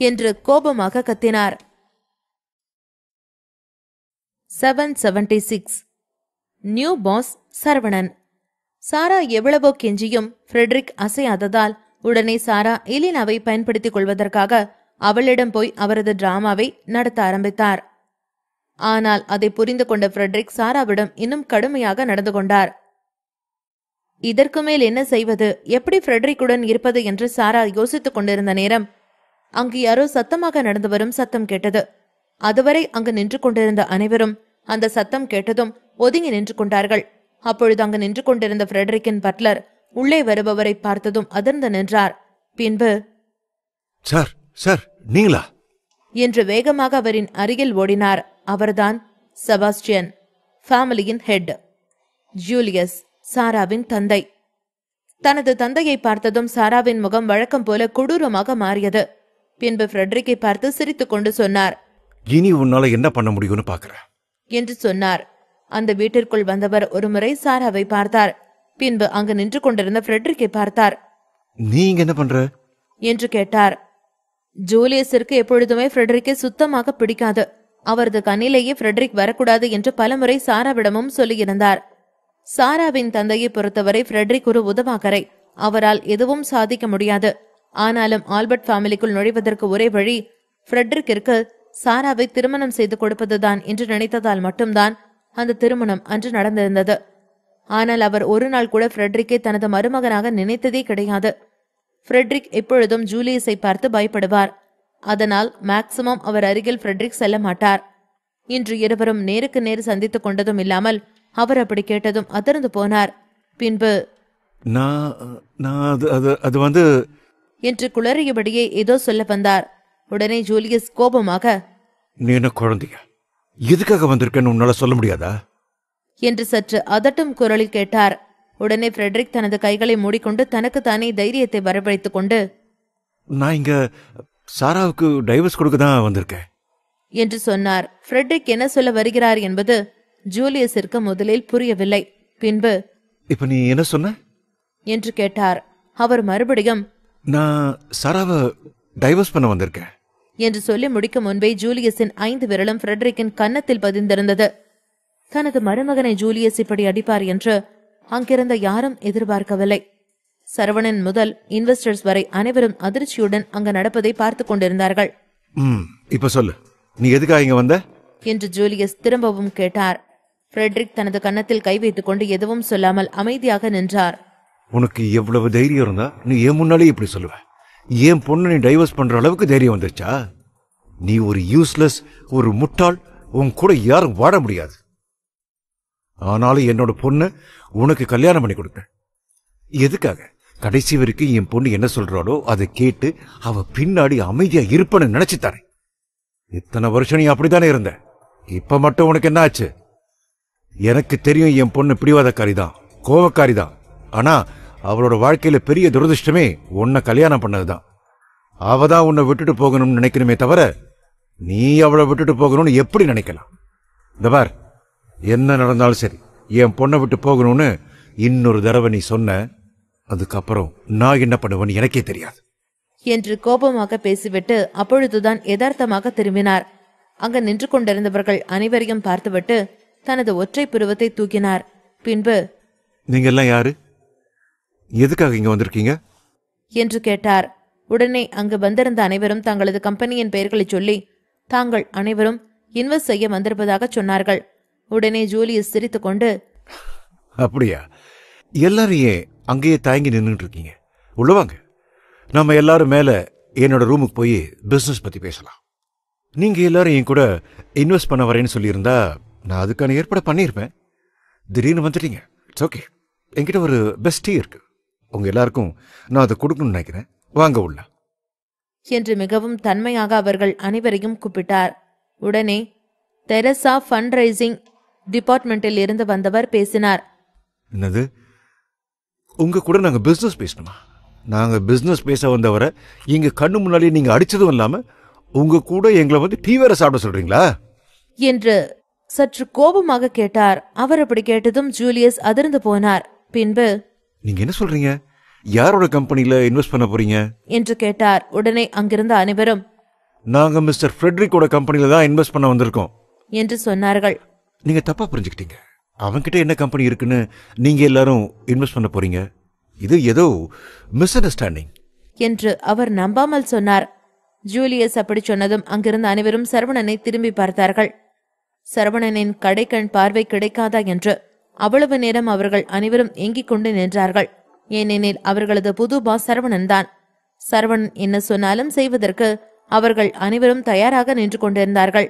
என்று கோபமாக கத்தினார். 776 நியூ பாஸ் சரவணன். சாரா எவ்வளவோ கெஞ்சியும் ஃப்ரெட்ரிக் அசையாததால் உடனே சாரா எலினாவை பயன்படுத்திக் கொள்வதற்காக அவளிடம் போய் அவரது டிராமாவை நடத்த ஆரம்பித்தார். ஆனால் அதை புரிந்து கொண்ட ஃப்ரெட்ரிக் சாராவிடம் இன்னும் கடுமையாக நடந்து கொண்டார். இதற்கு மேல் என்ன செய்வது, எப்படி ஃப்ரெட்ரிக்குடன் இருப்பது என்று சாரா யோசித்துக் கொண்டிருந்த நேரம் அங்கு யாரோ சத்தமாக நடந்து வரும் சத்தம் கேட்டது. அதுவரை அங்கு நின்று கொண்டிருந்த அனைவரும் அந்த சத்தம் கேட்டதும் ஒதுங்கி நின்று கொண்டார்கள். அப்பொழுது அங்கு நின்று கொண்டிருந்த ஃப்ரெட்ரிக்கின் பட்லர் உள்ளே வருபவரை பார்த்ததும் அதிர்ந்து நின்றார். பின்பு, சார் சார் நீங்களா என்று வேகமாக அவரின் அருகில் ஓடினார். அவர்தான் செபாஸ்டியன், ஃபேமிலியின் ஹெட், ஜூலியஸ், சாராவின் தந்தை. தனது தந்தையை பார்த்ததும் சாராவின் முகம் வழக்கம் போல கொடூரமாக மாறியது. பின்பு ஃப்ரெட்ரிக்கை பார்த்து சிரித்துக் கொண்டு சொன்னார், இனி உன்னால என்ன பண்ண முடியும்னு பாக்குறேன் என்று சொன்னார். அந்த வீட்டிற்குள் வந்தவர் ஒருமுறை சாராவை பார்த்தார். பின்பு அங்கு நின்று கொண்டிருந்த ஃப்ரெட்ரிக்கை பார்த்தார். நீங்க என்ன பண்ற என்று கேட்டார். ஜூலியஸிற்கு எப்பொழுதுமே ஃப்ரெட்ரிக்கை சுத்தமாக பிடிக்காது. அவரது கண்ணிலேயே ஃப்ரெட்ரிக் வரக்கூடாது என்று பலமுறை சாராவிடமும் சொல்லியிருந்தார். சாராவின் தந்தையை பொறுத்தவரை ஃப்ரெட்ரிக் ஒரு உதவாக்கரை, அவரால் எதுவும் சாதிக்க முடியாது. ஆனாலும் ஆல்பர்ட் ஃபேமிலிக்குள் நுழைவதற்கு ஒரே வழி ஃப்ரெட்ரிக்கிற்கு சாராவை திருமணம் செய்து கொடுப்பதுதான் என்று நினைத்ததால் மட்டும்தான் அந்த திருமணம் அன்று நடந்திருந்தது. ஆனால் அவர் ஒரு நாள் கூட ஃப்ரெட்ரிக்கை தனது மருமகனாக நினைத்ததே கிடையாது. ஃப்ரெட்ரிக் எப்பொழுதும் ஜூலியஸை பார்த்து பயப்படுவார். அதனால் மேக்சிமம் அவர் அருகில் ஃப்ரெட்ரிக் செல்ல மாட்டார். இன்று இருவரும் நேருக்கு நேர் சந்தித்துக் கொண்டதும் இல்லாமல் அவர் அப்படி கேட்டதும் அதிர்ந்து போனார். பின்பு, வந்து என்று குளறியபடியே ஏதோ சொல்ல வந்தார். உடனே ஜூலியஸ் கோபமாக, நீ என்ன குழந்தைய, எதுக்காக வந்திருக்கன்னு உன்னால சொல்ல முடியாதா என்று சற்று அதட்டும் குரலில் கேட்டார். உடனே ஃப்ரெட்ரிக் தனது கைகளை மூடிக்கொண்டு தனக்கு தானே தைரியத்தை வரவழைத்துக் கொண்டு, நான் இங்க சாராவுக்கு டைவர்ஸ் கொடுக்க தான் வந்திருக்கேன் என்று சொன்னார். ஃப்ரெட்ரிக் என்ன சொல்ல வருகிறார் என்பது ஜூலியஸிற்கு முதலில் புரியவில்லை. பின்பு, இப்ப நீ என்ன சொன்ன என்று கேட்டார். அவர் மறுபடியும், நான் சாராவை டைவர்ஸ் பண்ண வந்திருக்கேன் என்று சொல்லி முடிக்கும் முன்பே ஜூலியஸின் 5 விரலும் ஃப்ரெட்ரிக்கின் கன்னத்தில் பதிந்திருந்தது. தனது மருமகனை ஜூலியஸ் இப்படி அடிப்பார் என்று அங்கிருந்த யாரும் எதிர்பார்க்கவில்லை. சரவணன் முதல் இன்வெஸ்டர்ஸ் வரை அனைவரும் அதிர்ச்சியுடன் அங்கு நடப்பதை பார்த்து கொண்டிருந்தார்கள். இப்ப சொல்லு, நீ எதுக்காக இங்க வந்த என்று ஜூலியஸ் திரும்பவும் கேட்டார். ஃப்ரெட்ரிக் தனது கன்னத்தில் கை வைத்துக் கொண்டு எதுவும் சொல்லாமல் அமைதியாக நின்றார். உனக்கு எவ்வளவு தைரியம் இருந்தா நீ ஏன் முன்னாலே இப்படி சொல்லுவ? ஏன் பொண்ணு நீ டைவர்ஸ் பண்ற அளவுக்கு தைரியம் வந்துச்சா? நீ ஒரு யூஸ்லெஸ், ஒரு முட்டாள், உன் கூட யாரும் வாழ முடியாது. ஆனாலும் என்னோட பொண்ணு உனக்கு கல்யாணம் பண்ணி கொடுத்தேன். எதுக்காக? கடைசி வரைக்கும் என் பொண்ணு என்ன சொல்றாளோ அதை கேட்டு அவ பின்னாடி அமைதியா இருப்பன்னு நினைச்சுத்தானே. இத்தனை வருஷம் நீ அப்படித்தானே இருந்த. இப்ப மட்டும் உனக்கு என்ன ஆச்சு? எனக்கு தெரியும் என் பொண்ணு பிடிவாதக்காரிதான், கோவக்காரிதான். ஆனா அவளோட வாழ்க்கையில பெரிய துரதிருஷ்டமே உன்னை கல்யாணம் பண்ணதுதான். அவதான் உன்னை விட்டுட்டு போகணும்னு நினைக்கணுமே தவிர நீ அவளை விட்டுட்டு போகணும்னு எப்படி நினைக்கலாம்? இந்த பார், என்ன நடந்தாலும் சரி என் பொண்ணை விட்டு போகணும்னு இன்னொரு தடவை நீ சொன்ன, அதுக்கப்புறம் நான் என்ன பண்ணுவேன்னு எனக்கே தெரியாது என்று கோபமாக பேசிவிட்டு அப்பொழுதுதான் யதார்த்தமாக திரும்பினார். அங்க நின்று கொண்டிருந்தவர்கள் அனைவரையும் பார்த்துவிட்டு தனது ஒற்றை புருவத்தை தூக்கினார். பின்பு, நீங்க எல்லாம் யாரு, எதுக்காக இங்க வந்திருக்கீங்க என்று கேட்டார். உடனே அங்கு வந்திருந்த அனைவரும் தங்களது கம்பெனியின் பெயர்களை சொல்லி தாங்கள் அனைவரும் இன்வெஸ்ட் செய்ய வந்திருப்பதாக சொன்னார்கள். உடனே ஜூலியஸ் சிரித்துக் கொண்டு, அப்படியா, எல்லாரையும் அங்கேயே தயங்கி நின்றுட்டு இருக்கீங்க, உள்ளவாங்க. நம்ம எல்லாரும் மேல என்னோட ரூமுக்கு போய் பிசினஸ் பத்தி பேசலாம். நீங்க எல்லாரும் என் கூட இன்வெஸ்ட் பண்ண வரேன்னு சொல்லியிருந்தா நான் அதுக்கான ஏற்பாடு பண்ணியிருப்பேன். திடீர்னு வந்துட்டீங்க. It's okay. என்கிட்ட ஒரு பெஸ்ட் டீ இருக்கு. உங்க எல்லாருக்கும் நான் அதை கொடுக்கணும்னு நினைக்கிறேன். வாங்க உள்ள என்று மிகவும் தன்மையாக அவர்கள் அனைவரையும் கூப்பிட்டார். உடனே தெரசா ஃபண்ட் ரைசிங் டிபார்ட்மெண்டில் இருந்து வந்தவர் பேசினார். என்னது, உங்க கூட நாங்க பிசினஸ் பேசணுமா? நாங்க பிசினஸ் பேச வந்தவரை இங்க கண்ணு முன்னாடி நீங்க அடிச்சதும் இல்லாம உங்க கூட எங்களை வந்து டீ வேற சாப்பிட சொல்றீங்களா என்று சற்று கோபமாக கேட்டார். அவர் அப்படி கேட்டதும் ஜூலியஸ் அதிர்ந்து போனார். பின்பு, நீங்க என்ன சொல்றீங்க? யாரோட கம்பெனில இன்வெஸ்ட் பண்ண போறீங்க என்று கேட்டார். உடனே அங்கிருந்த அனைவரும், நாங்க மிஸ்டர் ஃப்ரெட்ரிக்கோட கம்பெனில தான் இன்வெஸ்ட் பண்ண வந்திருக்கோம் என்று சொன்னார்கள். நீங்க தப்பா புரிஞ்சுக்கிட்டீங்க. அவன்கிட்ட என்ன கம்பெனி இருக்குன்னு நீங்க எல்லாரும் இன்வெஸ்ட் பண்ண போறீங்க. இது ஏதோ மிஸ் அண்டர்ஸ்டாண்டிங் என்று அவர் நம்பாமல் சொன்னார். ஜூலியஸ் அப்படி சொன்னதும் அங்கிருந்த அனைவரும் சரவணனை திரும்பி பார்த்தார்கள். சரவணனின் கடைக்கண் பார்வை கிடைக்காதா என்று அவ்வளவு நேரம் அவர்கள் அனைவரும் ஏங்கிக் கொண்டு நின்றார்கள். ஏனெனில் அவர்களது புது பாஸ் சரவணன் தான். சரவணன் என்ன சொன்னாலும் செய்வதற்கு அவர்கள் அனைவரும் தயாராக நின்று கொண்டிருந்தார்கள்.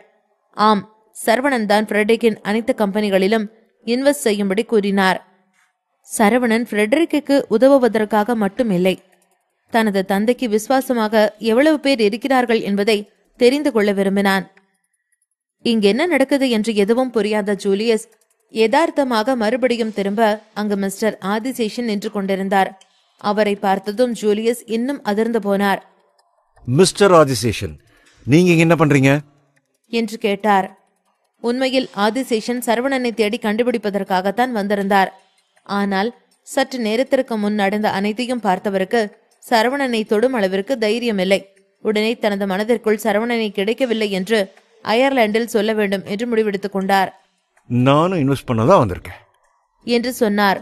ஆம், சரவணன் தான் ஃப்ரெட்ரிக்கின் அனைத்து கம்பெனிகளிலும் இன்வெஸ்ட் செய்யும்படி கூறினார். சரவணன் ஃப்ரெட்ரிக்கு உதவுவதற்காக மட்டுமில்லை, தனது தந்தைக்கு விசுவாசமாக எவ்வளவு பேர் இருக்கிறார்கள் என்பதை தெரிந்து கொள்ள விரும்பினான். இங்கென்ன நடக்குது என்று எதுவும் புரியாத ஜூலியஸ் யதார்த்தமாக மறுபடியும் திரும்ப அங்கு மிஸ்டர் ஆதிசேஷன் நின்று கொண்டிருந்தார். அவரை பார்த்ததும் ஜூலியஸ் இன்னும் அதிர்ந்து போனார். மிஸ்டர் ஆதிசேஷன், நீங்க இங்க என்ன பண்றீங்க என்று கேட்டார். உண்மையில் ஆதிசேஷன் சரவணனை தேடி கண்டுபிடிப்பதற்காகத்தான் வந்திருந்தார். ஆனால் சற்று நேரத்திற்கு முன் நடந்த அனைத்தையும் பார்த்தவருக்கு சரவணனை தொடும் அளவிற்கு தைரியமில்லை. உடனே தனது மனதிற்குள் சரவணனை கிடைக்கவில்லை என்று அயர்லாந்தில் சொல்ல வேண்டும் என்று முடிவெடுத்துக் கொண்டார். நானும் இன்வெஸ்ட் பண்ணதான் வந்திருக்கேன் என்று சொன்னார்.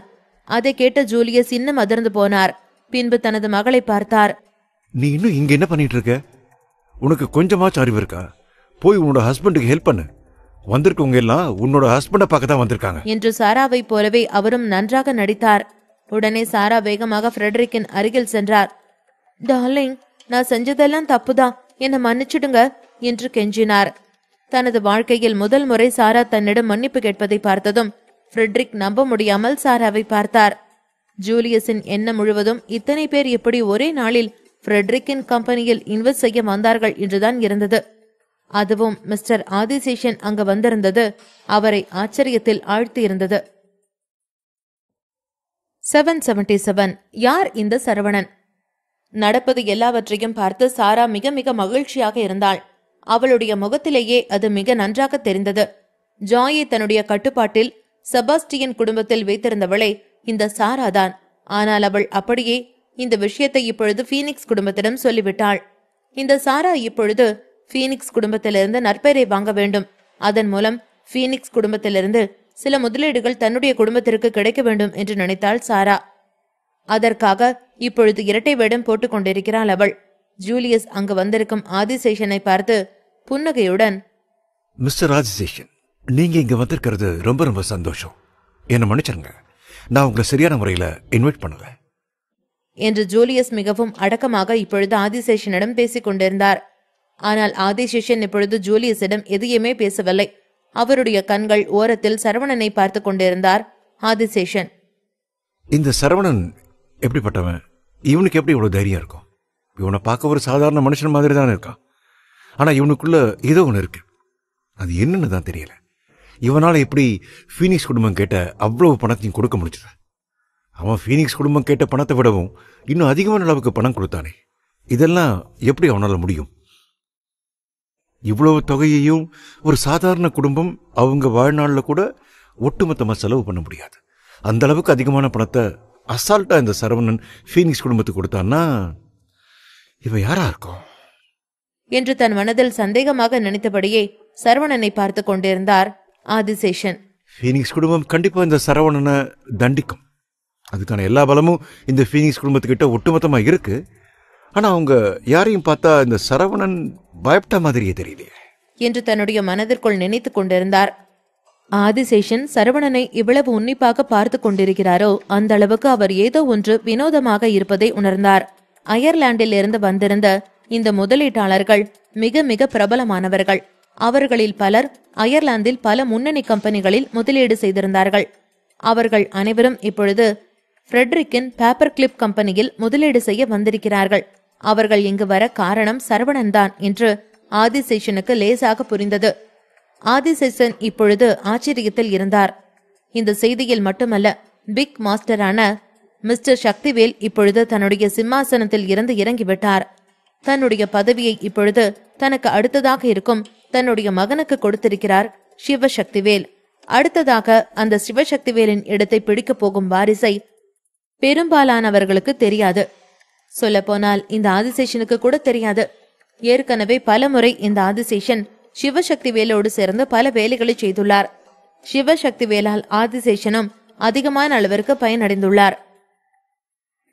அதை கேட்ட ஜூலியஸ் இன்னும் அதிர்ந்து போனார். பின்பு தனது மகளை பார்த்தார். நீ இன்னும் இங்க என்ன பண்ணிட்டு இருக்க? உனக்கு கொஞ்சமாச்சும் அறிவு இருக்கா? போய் உன்னோட ஹஸ்பண்டுக்கு ஹெல்ப் பண்ணு. வந்திருக்கவங்க எல்லாம் உன்னோட ஹஸ்பண்டை பார்க்க தான் வந்திருக்காங்க என்று சாராவை போலவே அவரும் நன்றாக நடித்தார். உடனே சாரா வேகமாக ஃப்ரெட்ரிக்கின் அருகில் சென்றார். டார்லிங், நான் செஞ்சதெல்லாம் தப்புதான், என்னை மன்னிச்சிடுங்க என்று கெஞ்சினார். தனது வாழ்க்கையில் முதல் முறை சாரா தன்னிடம் மன்னிப்பு கேட்பதை பார்த்ததும் ஃப்ரெட்ரிக் நம்ப முடியாமல் சாராவை பார்த்தார். ஜூலியஸின் எண்ணம் முழுவதும் இத்தனை பேர் எப்படி ஒரே நாளில் ஃப்ரெட்ரிக்கின் கம்பெனியில் இன்வெஸ்ட் செய்ய வந்தார்கள் என்றுதான் இருந்தது. அதுவும் மிஸ்டர் ஆதிசேஷன் அங்கு வந்திருந்தது அவரை ஆச்சரியத்தில் ஆழ்த்தியிருந்தது. 777 யார் இந்த சரவணன்? நடப்பது எல்லாவற்றையும் பார்த்து சாரா மிக மிக மகிழ்ச்சியாக இருந்தாள். அவளுடைய முகத்திலேயே அது மிக நன்றாக தெரிந்தது. ஜாயை தன்னுடைய கட்டுப்பாட்டில் செபாஸ்டியன் குடும்பத்தில் வைத்திருந்தவளை இந்த சாராதான். ஆனால் அவள் அப்படியே இந்த விஷயத்தை இப்பொழுது பீனிக்ஸ் குடும்பத்திடம் சொல்லிவிட்டாள். இந்த சாரா இப்பொழுது பீனிக்ஸ் குடும்பத்திலிருந்து நற்பெயரை வாங்க வேண்டும். அதன் மூலம் பீனிக்ஸ் குடும்பத்திலிருந்து சில முதலீடுகள் தன்னுடைய குடும்பத்திற்கு கிடைக்க வேண்டும் என்று நினைத்தாள் சாரா. அதற்காக இப்பொழுது இரட்டை வேடம் போட்டுக் கொண்டிருக்கிறாள் அவள். ஜூலியஸ் அங்கு வந்திருக்கும் ஆதிசேஷனை பார்த்து புன்னகையுடன், மிஸ்டர் ஆதிசேஷன், நீங்க இங்க வந்திருக்கிறது ரொம்ப ரொம்ப சந்தோஷம். என்ன மன்னிச்சிருங்க, நான் உங்களை சரியான முறையில இன்வைட் பண்ணல என்று ஜூலியஸ் மிகவும் அடக்கமாக இப்பொழுது ஆதிசேஷனிடம் பேசிக் கொண்டிருந்தார். ஆனால் ஆதிசேஷன் இப்பொழுது ஜூலியஸிடம் எதையுமே பேசவில்லை. அவருடைய கண்கள் ஓரத்தில் சரவணனை பார்த்து கொண்டிருந்தார் ஆதிசேஷன். இந்த சரவணன் எப்படிப்பட்டவன்? இவனுக்கு எப்படி இவ்வளவு தைரியம் இருக்கும்? இவனை பார்க்க ஒரு சாதாரண மனுஷன் மாதிரி தானே இருக்கான். ஆனா இவனுக்குள்ள ஏதோ ஒன்று இருக்கு. அது என்னன்னு தான் தெரியல. இவனால எப்படி பீனிக்ஸ் குடும்பம் கேட்ட அவ்வளவு பணத்தையும் கொடுக்க முடிஞ்சது? அவன் பீனிக்ஸ் குடும்பம் கேட்ட பணத்தை விடவும் இன்னும் அதிகமான அளவுக்கு பணம் கொடுத்தானே. இதெல்லாம் எப்படி அவனால முடியும்? இவ்வளவு தொகையையும் ஒரு சாதாரண குடும்பம் அவங்க வாழ்நாள்ல கூட ஒட்டுமொத்தமா செலவு பண்ண முடியாது. அந்த அளவுக்கு அதிகமான பணத்தை அசால்ட்டா இந்த சரவணன் பீனிக்ஸ் குடும்பத்துக்கு கொடுத்தான்னா இவ யாரா இருக்கும் என்று தன் மனதில் சந்தேகமாக நினைத்தபடியே சரவணனை பார்த்து கொண்டிருந்தார் ஆதிசேஷன். பீனிக்ஸ் குடும்பம் கண்டிப்பா இந்த சரவணனை தண்டிக்கும். அதுக்கான எல்லா பலமும் இந்த பீனிக்ஸ் குடும்பத்துக்கிட்ட ஒட்டுமொத்தமா இருக்கு. ஆனா அவங்க யாரையும் பார்த்தா இந்த சரவணன் பயப்பட்ட மாதிரியே தெரியலையே என்று தன்னுடைய மனதிற்குள் நினைத்து கொண்டிருந்தார். ஆதிசேஷன் சரவணனை இவ்வளவு உன்னிப்பாக பார்த்து கொண்டிருக்கிறாரோ அந்த அளவுக்கு அவர் ஏதோ ஒன்று வினோதமாக இருப்பதை உணர்ந்தார். அயர்லாந்தில் இருந்து வந்திருந்த இந்த முதலீட்டாளர்கள் மிக மிக பிரபலமானவர்கள். அவர்களில் பலர் அயர்லாந்தில் பல முன்னணி கம்பெனிகளில் முதலீடு செய்திருந்தார்கள். அவர்கள் அனைவரும் இப்பொழுது ஃப்ரெட்ரிக்கின் பேப்பர் கிளிப் கம்பெனியில் முதலீடு செய்ய வந்திருக்கிறார்கள். அவர்கள் இங்கு வர காரணம் சரவணன் தான் என்று ஆதிசேஷனுக்கு லேசாக புரிந்தது. ஆதிசேஷன் இப்பொழுது ஆச்சரியத்தில் இருந்தார். இந்த செய்தியில் மட்டுமல்ல, பிக் மாஸ்டரான மிஸ்டர் சக்திவேல் இப்பொழுது தன்னுடைய சிம்மாசனத்தில் இருந்து இறங்கிவிட்டார். தன்னுடைய பதவியை இப்பொழுது தனக்கு அடுத்ததாக இருக்கும் தன்னுடைய மகனுக்கு கொடுத்திருக்கிறார் சிவசக்திவேல். அடுத்ததாக அந்த சிவசக்திவேலின் இடத்தை பிடிக்கப் போகும் வாரிசை பெரும்பாலானவர்களுக்கு தெரியாது. சொல்லப்போனால் இந்த ஆதிசேஷனுக்கு கூட தெரியாது. ஏற்கனவே பலமுறை இந்த ஆதிசேஷன் சிவசக்திவேலோடு சேர்ந்து பல வேலைகளை செய்துள்ளார். சிவசக்திவேலால் ஆதிசேஷனும் அதிகமான அளவிற்கு பயனடைந்துள்ளார்.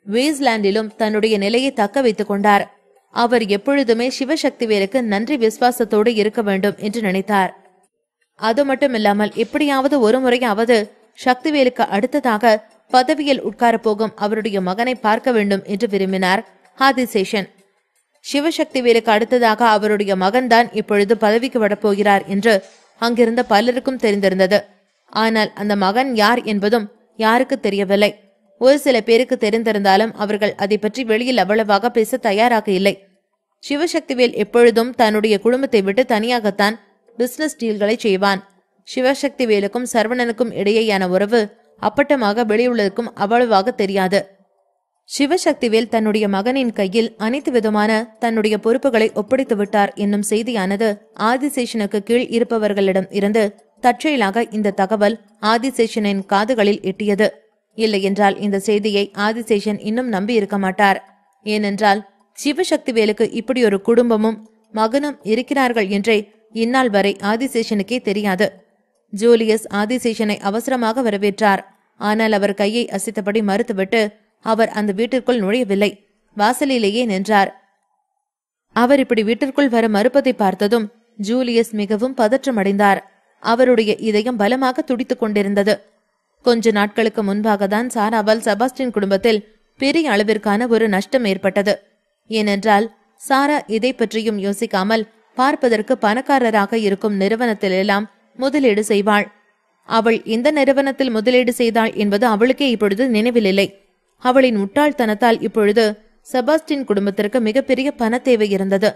வேஸ்லாண்டிலும் தன்னுடைய நிலையை தக்க வைத்துக் கொண்டார். அவர் எப்பொழுதுமே சிவசக்திவேலுக்கு நன்றி விசுவாசத்தோடு இருக்க வேண்டும் என்று நினைத்தார். அது மட்டுமில்லாமல் எப்படியாவது ஒரு முறையாவது சக்திவேலுக்கு அடுத்ததாக பதவியில் உட்கார போகும் அவருடைய மகனை பார்க்க வேண்டும் என்று விரும்பினார் ஆதிசேஷன். சிவசக்திவேலுக்கு அடுத்ததாக அவருடைய மகன்தான் இப்பொழுது பதவிக்கு வரப்போகிறார் என்று அங்கிருந்த பலருக்கும் தெரிந்திருந்தது. ஆனால் அந்த மகன் யார் என்பதும் யாருக்கு தெரியவில்லை. ஒரு சில பேருக்கு தெரிந்திருந்தாலும் அவர்கள் அதை பற்றி வெளியில் அவ்வளவாக பேச தயாராக இல்லை. சிவசக்திவேல் எப்பொழுதும் தன்னுடைய குடும்பத்தை விட்டு தனியாகத்தான் பிசினஸ் டீல்களை செய்வான். சிவசக்திவேலுக்கும் சரவணனுக்கும் இடையேயான உறவு அப்பட்டமாக வெளியுள்ளதுக்கும் அவ்வளவாக தெரியாது. சிவசக்திவேல் தன்னுடைய மகனின் கையில் அனைத்து விதமான தன்னுடைய பொறுப்புகளை ஒப்படைத்து விட்டார் என்னும் செய்தியானது ஆதிசேஷனுக்கு கீழ் இருப்பவர்களிடம் இருந்து தற்செயலாக இந்த தகவல் ஆதிசேஷனின் காதுகளில் எட்டியது. இல்லையென்றால் இந்த செய்தியை ஆதிசேஷன் இன்னும் நம்பி இருக்க மாட்டார். ஏனென்றால் சிவசக்திவேலுக்கு இப்படி ஒரு குடும்பமும் மகனும் இருக்கிறார்கள் என்றே இந்நாள் வரை ஆதிசேஷனுக்கே தெரியாது. ஜூலியஸ் ஆதிசேஷனை அவசரமாக வரவேற்றார். ஆனால் அவர் கையை அசைத்தபடி மறுத்துவிட்டு அவர் அந்த வீட்டிற்குள் நுழையவில்லை. வாசலிலேயே நின்றார். அவர் இப்படி வீட்டிற்குள் வர மறுப்பதை பார்த்ததும் ஜூலியஸ் மிகவும் பதற்றமடைந்தார். அவருடைய இதயம் பலமாக துடித்துக் கொண்டிருந்தது. கொஞ்ச நாட்களுக்கு முன்பாக தான் சாராவால் செபாஸ்டின் குடும்பத்தில் பெரிய அளவிற்கான ஒரு நஷ்டம் ஏற்பட்டது. ஏனென்றால் சாரா இதை பற்றியும் யோசிக்காமல் பார்ப்பதற்கு பணக்காரராக இருக்கும் நிறுவனத்திலெல்லாம் முதலீடு செய்வாள். அவள் எந்த நிறுவனத்தில் முதலீடு செய்தாள் என்பது அவளுக்கே இப்பொழுது நினைவில் இல்லை. அவளின் முட்டாள்தனத்தால் இப்பொழுது செபாஸ்டின் குடும்பத்திற்கு மிகப்பெரிய பண தேவை இருந்தது.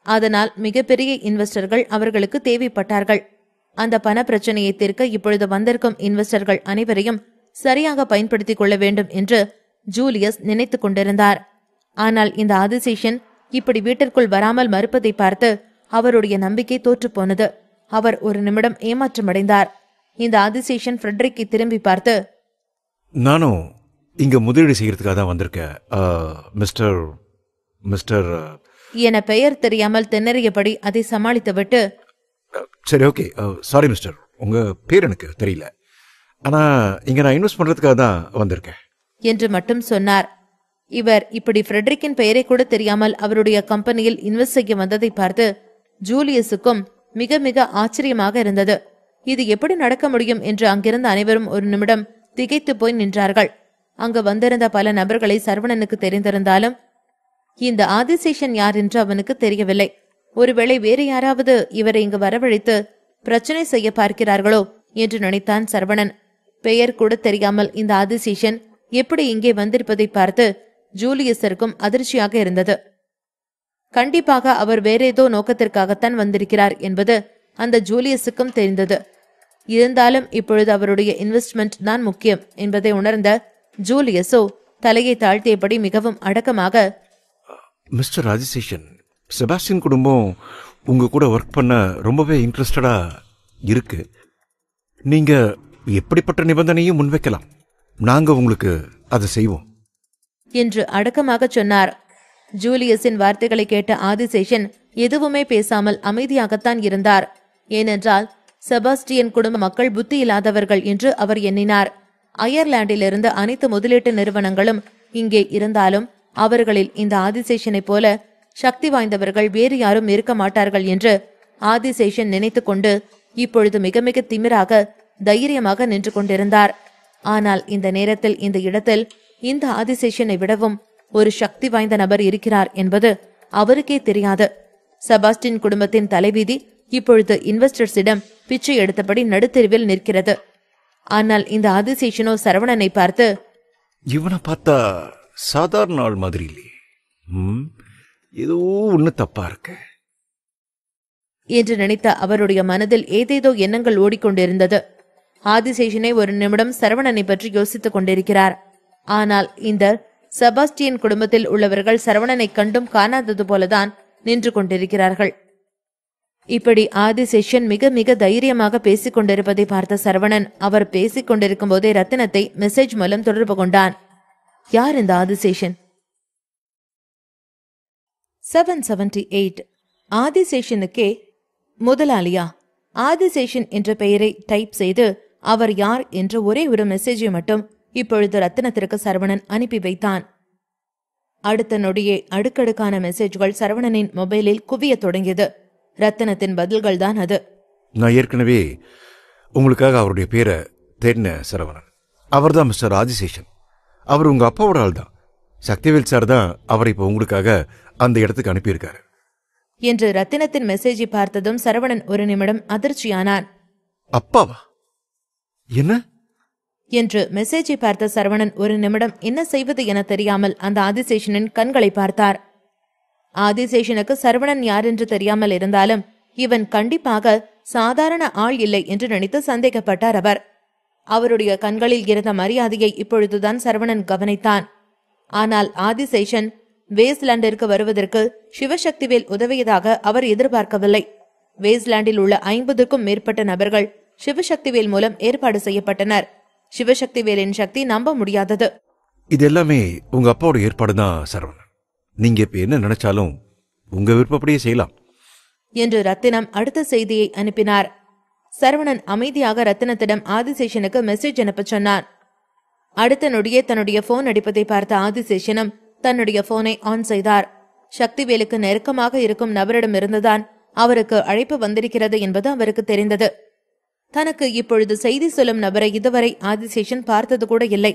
அதனால் மிகப்பெரிய இன்வெஸ்டர்கள் அவர்களுக்கு தேவைப்பட்டார்கள். அந்த பண பிரச்சனையை தீர்க்க இப்பொழுது வந்திருக்கும் இன்வெஸ்டர்கள் அனைவரையும் சரியாக பயன்படுத்திக் கொள்ள வேண்டும் என்று ஜூலியஸ் நினைத்து கொண்டிருந்தார். ஆனால் இந்த ஆதிசேஷன் இப்படி வீட்டிற்குள் வராமல் மறுப்பதை பார்த்து அவருடைய நம்பிக்கை தோற்று போனது. அவர் ஒரு நிமிடம் ஏமாற்றமடைந்தார். இந்த ஆதிசேஷன் ஃப்ரெட்ரிக்கை திரும்பி பார்த்து, நானும் இங்க முதலீடு செய்யறதுக்காக தான் வந்திருக்கேன் மிஸ்டர் மிஸ்டர் என பெயர் தெரியாமல் திணறியபடி அதை சமாளித்துவிட்டு, சரி ஓகே சாரி மிஸ்டர், உங்க பேர் எனக்கு தெரியல, ஆனா இங்க நான் இன்வெஸ்ட் பண்றதுக்காக தான் வந்திருக்கேன் என்று மட்டும் சொன்னார். இவர் இப்படி ஃப்ரெட்ரிக்கின் பெயரை கூட தெரியாமல் அவருடைய கம்பெனியில் இன்வெஸ்ட் செய்ய வந்ததை பார்த்து ஜூலியஸுக்கும் மிக மிக ஆச்சரியமாக இருந்தது. இது எப்படி நடக்க முடியும் என்று அங்கிருந்த அனைவரும் ஒரு நிமிடம் திகைத்து போய் நின்றார்கள். அங்கு வந்திருந்த பல நபர்களை சரவணனுக்கு தெரிந்திருந்தாலும் இந்த ஆதிசேஷன் யார் என்று அவனுக்கு தெரியவில்லை. ஒருவேளை வேறு யாராவது இவரை இங்கு வரவழைத்து பிரச்சனை செய்ய பார்க்கிறார்களோ என்று நினைத்தான் சரவணன். பெயர் கூட தெரியாமல் இந்த ஆதிசேஷன் எப்படி இங்கே வந்திருப்பதை பார்த்து ஜூலியஸருக்கும் அதிர்ச்சியாக இருந்தது. கண்டிப்பாக அவர் வேறேதோ நோக்கத்திற்காகத்தான் வந்திருக்கிறார் என்பது அந்த ஜூலியஸுக்கும் தெரிந்தது. இருந்தாலும் இப்பொழுது அவருடைய இன்வெஸ்ட்மெண்ட் தான் முக்கியம் என்பதை உணர்ந்த ஜூலியஸோ தலையை தாழ்த்தியபடி மிகவும் அடக்கமாக, மிஸ்டர் ஆதிசேஷன், செபாஸ்டின் குடும்பம் உங்க கூட ஒர்க் பண்ண ரொம்பவே இன்ட்ரெஸ்டடா இருக்கு. நீங்க எப்படிப்பட்ட நிபந்தனையும் முன்வைக்கலாம், நாங்க உங்களுக்கு அதை செய்வோம் என்று அடக்கமாக சொன்னார். ஜூலியஸின் வார்த்தைகளை கேட்ட ஆதிசேஷன் எதுவுமே பேசாமல் அமைதியாகத்தான் இருந்தார். ஏனென்றால் செபாஸ்டியன் குடும்ப மக்கள் புத்தி இல்லாதவர்கள் என்று அவர் எண்ணினார். அயர்லாண்டிலிருந்து அனைத்து முதலீட்டு நிறுவனங்களும் இங்கே இருந்தாலும் அவர்களில் இந்த ஆதிசேஷனைப் போல சக்தி வாய்ந்தவர்கள் வேறு யாரும் இருக்க மாட்டார்கள் என்று ஆதிசேஷன் நினைத்து கொண்டு இப்பொழுது மிக மிக திமிராக தைரியமாக நின்று கொண்டிருந்தார். ஆனால் இந்த நேரத்தில் இந்த இடத்தில் இந்த ஆதிசேஷனை விடவும் ஒரு சக்தி வாய்ந்த நபர் இருக்கிறார் என்பது அவருக்கே தெரியாது. செபாஸ்டின் குடும்பத்தின் தலைவிதி இப்பொழுது இன்வெஸ்டர்ஸிடம் பிச்சை எடுத்தபடி நடுத்தெருவில் நிற்கிறது. ஆனால் இந்த ஆதிசேஷனோ சரவணனை பார்த்து, இவனை பார்த்தா சாதாரண ஆள் மாதிரி இல்லையே, ஏதோ ஒண்ணு தப்பா இருக்கு என்று நினைத்த அவருடைய மனதில் ஏதேதோ எண்ணங்கள் ஓடிக்கொண்டிருந்தது. ஆதிசேஷனை ஒரு நிமிடம் சரவணனை பற்றி யோசித்துக் கொண்டிருக்கிறார். ஆனால் இந்த செபாஸ்டியன் குடும்பத்தில் உள்ளவர்கள் சரவணனை கண்டும் காணாதது போலதான் நின்று கொண்டிருக்கிறார்கள். இப்படி ஆதிசேஷன் மிக மிக தைரியமாக பேசிக் கொண்டிருப்பதை பார்த்த சரவணன் அவர் பேசிக் கொண்டிருக்கும் போதே ரத்தினத்தை மெசேஜ் மூலம் தொடர்பு கொண்டான். யார் இந்த ஆதிசேஷன்? 778. ஆதிசேஷனுக்கே முதலாளியா? ஆதிசேஷன் என்ற பெயரை டைப் செய்து அவர் யார் என்ற ஒரே ஒரு மெசேஜை மட்டும் இப்பொழுது ரத்தினத்திற்கு சரவணன் அனுப்பி வைத்தான். அடுத்த நொடியே அடுக்கடுக்கான மெசேஜ்கள் சரவணனின் மொபைலில் குவிய தொடங்கியது. ரத்தினத்தின் பதில்கள் தான் அது. நான் ஏற்கனவே உங்களுக்காக அவருடைய பேரை தேடின சரவணன். அவர் தான் மிஸ்டர் ஆதிசேஷன். அவர் உங்க அப்பாவோட ஆள் தான். சக்திவேல் சார் தான் அவரை இப்போ உங்களுக்காக அந்த இடத்துக்கு அனுப்பியிருக்காரு என்று ரத்தினத்தின் மெசேஜை பார்த்ததும் சரவணன் ஒரு நிமிடம் அதிர்ச்சியானான். அப்பாவா? என்ன என்று மெசேஜை பார்த்த சரவணன் ஒரு நிமிடம் என்ன செய்வது என தெரியாமல் அந்த ஆதிசேஷனின் கண்களை பார்த்தார். ஆதிசேஷனுக்கு சரவணன் யார் என்று தெரியாமல் இருந்தாலும் இவன் கண்டிப்பாக சாதாரண ஆள் இல்லை என்று நினைத்து சந்தேகப்பட்டார் அவர். அவருடைய கண்களில் இருந்த மரியாதையை இப்பொழுதுதான் சரவணன் கவனித்தான். ஆனால் ஆதிசேஷன் வேஸ்லாண்டிற்கு வருவதற்கு சிவசக்திவேல் உதவியதாக அவர் எதிர்பார்க்கவில்லை. வேஸ்லாண்டில் உள்ள 50க்கும் மேற்பட்ட நபர்கள் சிவசக்திவேல் மூலம் ஏற்பாடு செய்யப்பட்டனர். சிவசக்திவேலின் சக்தி நம்ப முடியாதது. இது எல்லாமே உங்க அப்பாவோட ஏற்பாடு தான் சரவணன். நீங்க இப்ப என்ன நினைச்சாலும் உங்க விருப்பப்படியே செய்யலாம் என்று ரத்தினம் அடுத்த செய்தியை அனுப்பினார். சரவணன் அமைதியாக ரத்தினத்திடம் ஆதிசேஷனுக்கு மெசேஜ் அனுப்ப சொன்னான். அடுத்த நொடியே தன்னுடைய போன் அடிப்பதை பார்த்த ஆதிசேஷனும் தன்னுடைய போனை ஆன் செய்தார். சக்திவேலுக்கு நெருக்கமாக இருக்கும் நபரிடமிருந்துதான் அவருக்கு அழைப்பு வந்திருக்கிறது என்பது அவருக்கு தெரிந்தது. தனக்கு இப்பொழுது செய்தி சொல்லும் நபரை இதுவரை ஆதிசேஷன் பார்த்தது கூட இல்லை.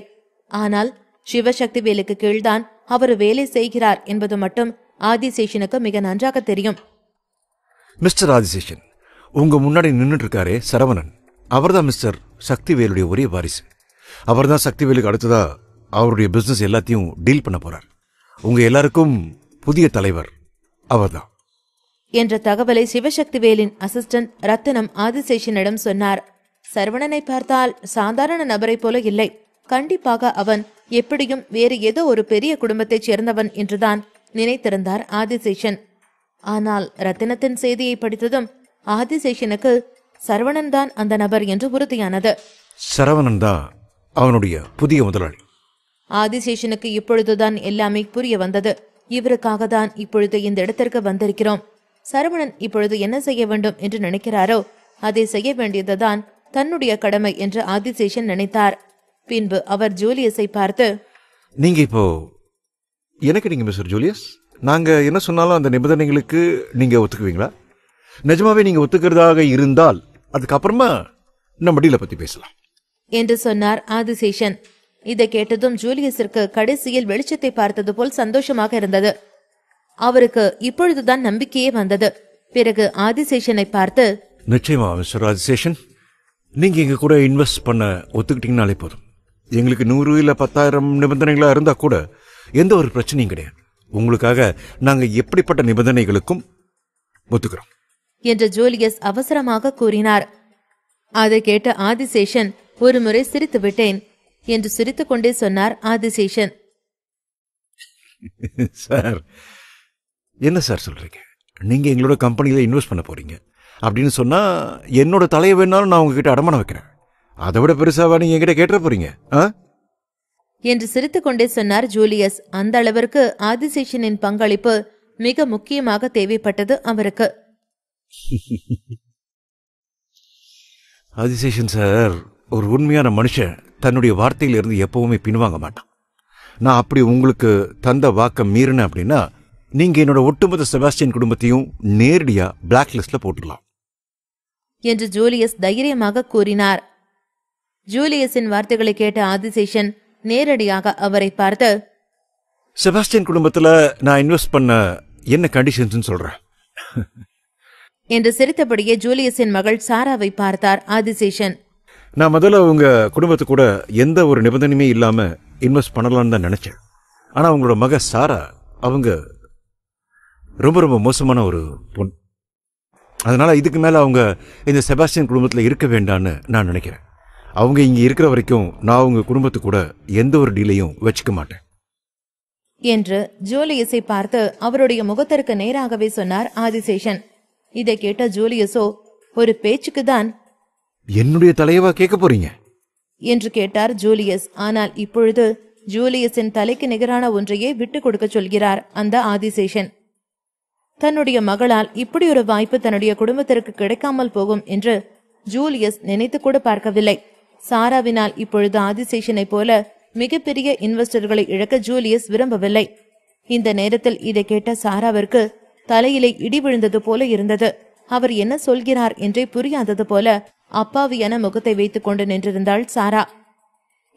ஆனால் சிவசக்திவேலுக்கு கீழ்தான் அவர் வேலை செய்கிறார் என்பது மட்டும் ஆதிசேஷனுக்கு மிக நன்றாக தெரியும். மிஸ்டர் ஆதிசேஷன், உங்க முன்னாடி நின்றுட்டு இருக்காரே சரவணன், அவர்தான் மிஸ்டர் சக்திவேலுடைய ஒரே வாரிசு. அவர்தான் சக்திவேலுக்கு அடுத்ததா அவருடைய பிசினஸ் எல்லாத்தையும் டீல் பண்ண போறார். உங்க எல்லாருக்கும் புதிய தலைவர் அவர்தான் என்ற தகவலை சிவசக்திவேலின் அசிஸ்டன்ட் ரத்தினம் ஆதிசேஷனிடம் சொன்னார். சரவணனை பார்த்தால் சாதாரண நபரை போல இல்லை. கண்டிப்பாக அவன் எப்படியும் வேறு ஏதோ ஒரு பெரிய குடும்பத்தைச் சேர்ந்தவன் என்றுதான் நினைத்திருந்தார் ஆதிசேஷன். ஆனால் ரத்தினத்தின் செய்தியை படித்ததும் ஆதிசேஷனுக்கு சரவணன் தான் அந்த நபர் என்று உறுதியானது. சரவணன் தான் அவனுடைய புதிய முதலாளி. ஆதிசேஷனுக்கு இப்பொழுதுதான் எல்லாமே புரிய வந்தது. இவருக்காக தான் இப்பொழுது இந்த இடத்திற்கு வந்திருக்கிறோம். சரவணன் இப்பொழுது என்ன செய்ய வேண்டும் என்று நினைக்கிறாரோ அதை செய்ய வேண்டியதுதான் தன்னுடைய கடமை என்று ஆதிசேஷன் நினைத்தார். பின்பு அவர் ஜூலியஸை பார்த்து, நீங்க இப்போ எனக்கு நீங்க மிஸ்டர் ஜூலியஸ், நாங்க என்ன சொன்னாலும் அந்த நிபந்தனைகளுக்கு நீங்க ஒத்துக்குவீங்களா? நிஜமாவே நீங்க ஒத்துக்கிறதாக இருந்தால் அதுக்கப்புறமா நம்ம டீலை பத்தி பேசலாம் என்று சொன்னார் ஆதிசேஷன். இதை கேட்டதும் ஜூலியஸிற்கு கடைசியில் வெளிச்சத்தை பார்த்தது போல் சந்தோஷமாக இருந்தது. அவருக்கு இப்பொழுதுதான் நம்பிக்கையே வந்தது. பிறகு ஆதிசேஷனை பார்த்து, நிச்சயமா மிஸ்டர் ஆதிசேஷன், நீங்க எங்க கூட இன்வெஸ்ட் பண்ண ஒத்துக்கிட்டீங்கனாலே போதும். எங்களுக்கு 100 இல்ல 10,000 நிபந்தனைகளா இருந்தா கூட எந்த ஒரு பிரச்சனையும் கிடையாது. உங்களுக்காக நாங்க எப்படிப்பட்ட நிபந்தனைகளுக்கும் ஒத்துக்கிறோம் என்று ஜூலியஸ் அவசரமாக கூறினார். அதை கேட்ட ஆதிசேஷன் ஒரு முறை சிரித்து விட்டேன் என்று சிரித்துக் கொண்டே சொன்னார் ஆதிசேஷன். சார், என்ன சார் சொல்றீங்க? நீங்க எங்களோட கம்பெனியில இன்வெஸ்ட் பண்ண போறீங்க அப்படின்னு சொன்னா என்னோட தலையை வேணாலும் நான் உங்ககிட்ட அடமானம் வைக்கிறேன். அதை விட பெருசாவா நீங்க என்கிட்ட கேட்டுற போறீங்க என்று சிரித்துக் கொண்டே சொன்னார் ஜூலியஸ். அந்த அளவிற்கு ஆதிசேஷனின் பங்களிப்பு மிக முக்கியமாக தேவைப்பட்டது அவருக்கு. ஆதிசேஷன் சார் ஒரு உண்மையான மனுஷன் தன்னுடைய வார்த்தையிலிருந்து எப்பவுமே பின்வாங்க மாட்டான். நான் அப்படி உங்களுக்கு தந்த வாக்க மீறினேன் அப்படின்னா நீங்க என்னோட ஒட்டுமொத்த செபாஸ்டியன் குடும்பத்தையும் நேரடியா பிளாக் லிஸ்ட்ல போட்டுடலாம் என்று ஜூலியஸ் தைரியமாக கூறினார். ஜூலியஸின் வார்த்தைகளை கேட்ட ஆதிசேஷன் நேரடியாக அவரை பார்த்து, செபாஸ்டியன் குடும்பத்துல நான் இன்வெஸ்ட் பண்ண என்ன கண்டிஷன்ஸ் சொல்றேன் என்று சிரித்தபடியே ஜூலியஸின் மகள் சாராவை பார்த்தார் ஆதிசேஷன். நான் முதல்ல உங்க குடும்பத்து கூட எந்த ஒரு நிபந்தனையுமே இல்லாம இன்வெஸ்ட் பண்ணலாம்னு தான் நினைச்சேன். ஆனா உங்களோட மக சாரா அவங்க ரொம்ப ரொம்ப மோசமான ஒரு பொண்ணு. அதனால இதுக்கு மேல அவங்க இந்த செபாஸ்டியன் குடும்பத்தில் இருக்க வேண்டான்னு நான் நினைக்கிறேன். அவங்க இங்க இருக்கிற வரைக்கும் நான் உங்க குடும்பத்து கூட எந்த ஒரு டீலையும் வச்சுக்க மாட்டேன் என்று ஜூலியஸை பார்த்து அவருடைய முகத்திற்கு நேராகவே சொன்னார் ஆதிசேஷன். இதை கேட்ட ஜூலியஸோ, ஒரு பேச்சுக்கு தான் என்னுடைய தலையவா கேட்க போறீங்க என்று கேட்டார் ஜூலியஸ். ஆனால் இப்பொழுது ஜூலியஸின் தலைக்கு நிகரான ஒன்றையே விட்டு கொடுக்க சொல்கிறார் அந்த ஆதிசேஷன். தன்னுடைய மகளால் இப்படி ஒரு வாய்ப்பு தன்னுடைய குடும்பத்திற்கு கிடைக்காமல் போகும் என்று ஜூலியஸ் நினைத்து கூட பார்க்கவில்லை. சாராவினால் இப்பொழுது ஆதிசேஷனை போல மிகப்பெரிய இன்வெஸ்டர்களை இழக்க ஜூலியஸ் விரும்பவில்லை. இந்த நேரத்தில் இதை கேட்ட சாராவிற்கு தலையிலே இடி விழுந்தது போல இருந்தது. அவர் என்ன சொல்கிறார் என்றே புரியாதது போல அப்பாவியான முகத்தை வைத்துக் கொண்டு நின்றிருந்தாள் சாரா.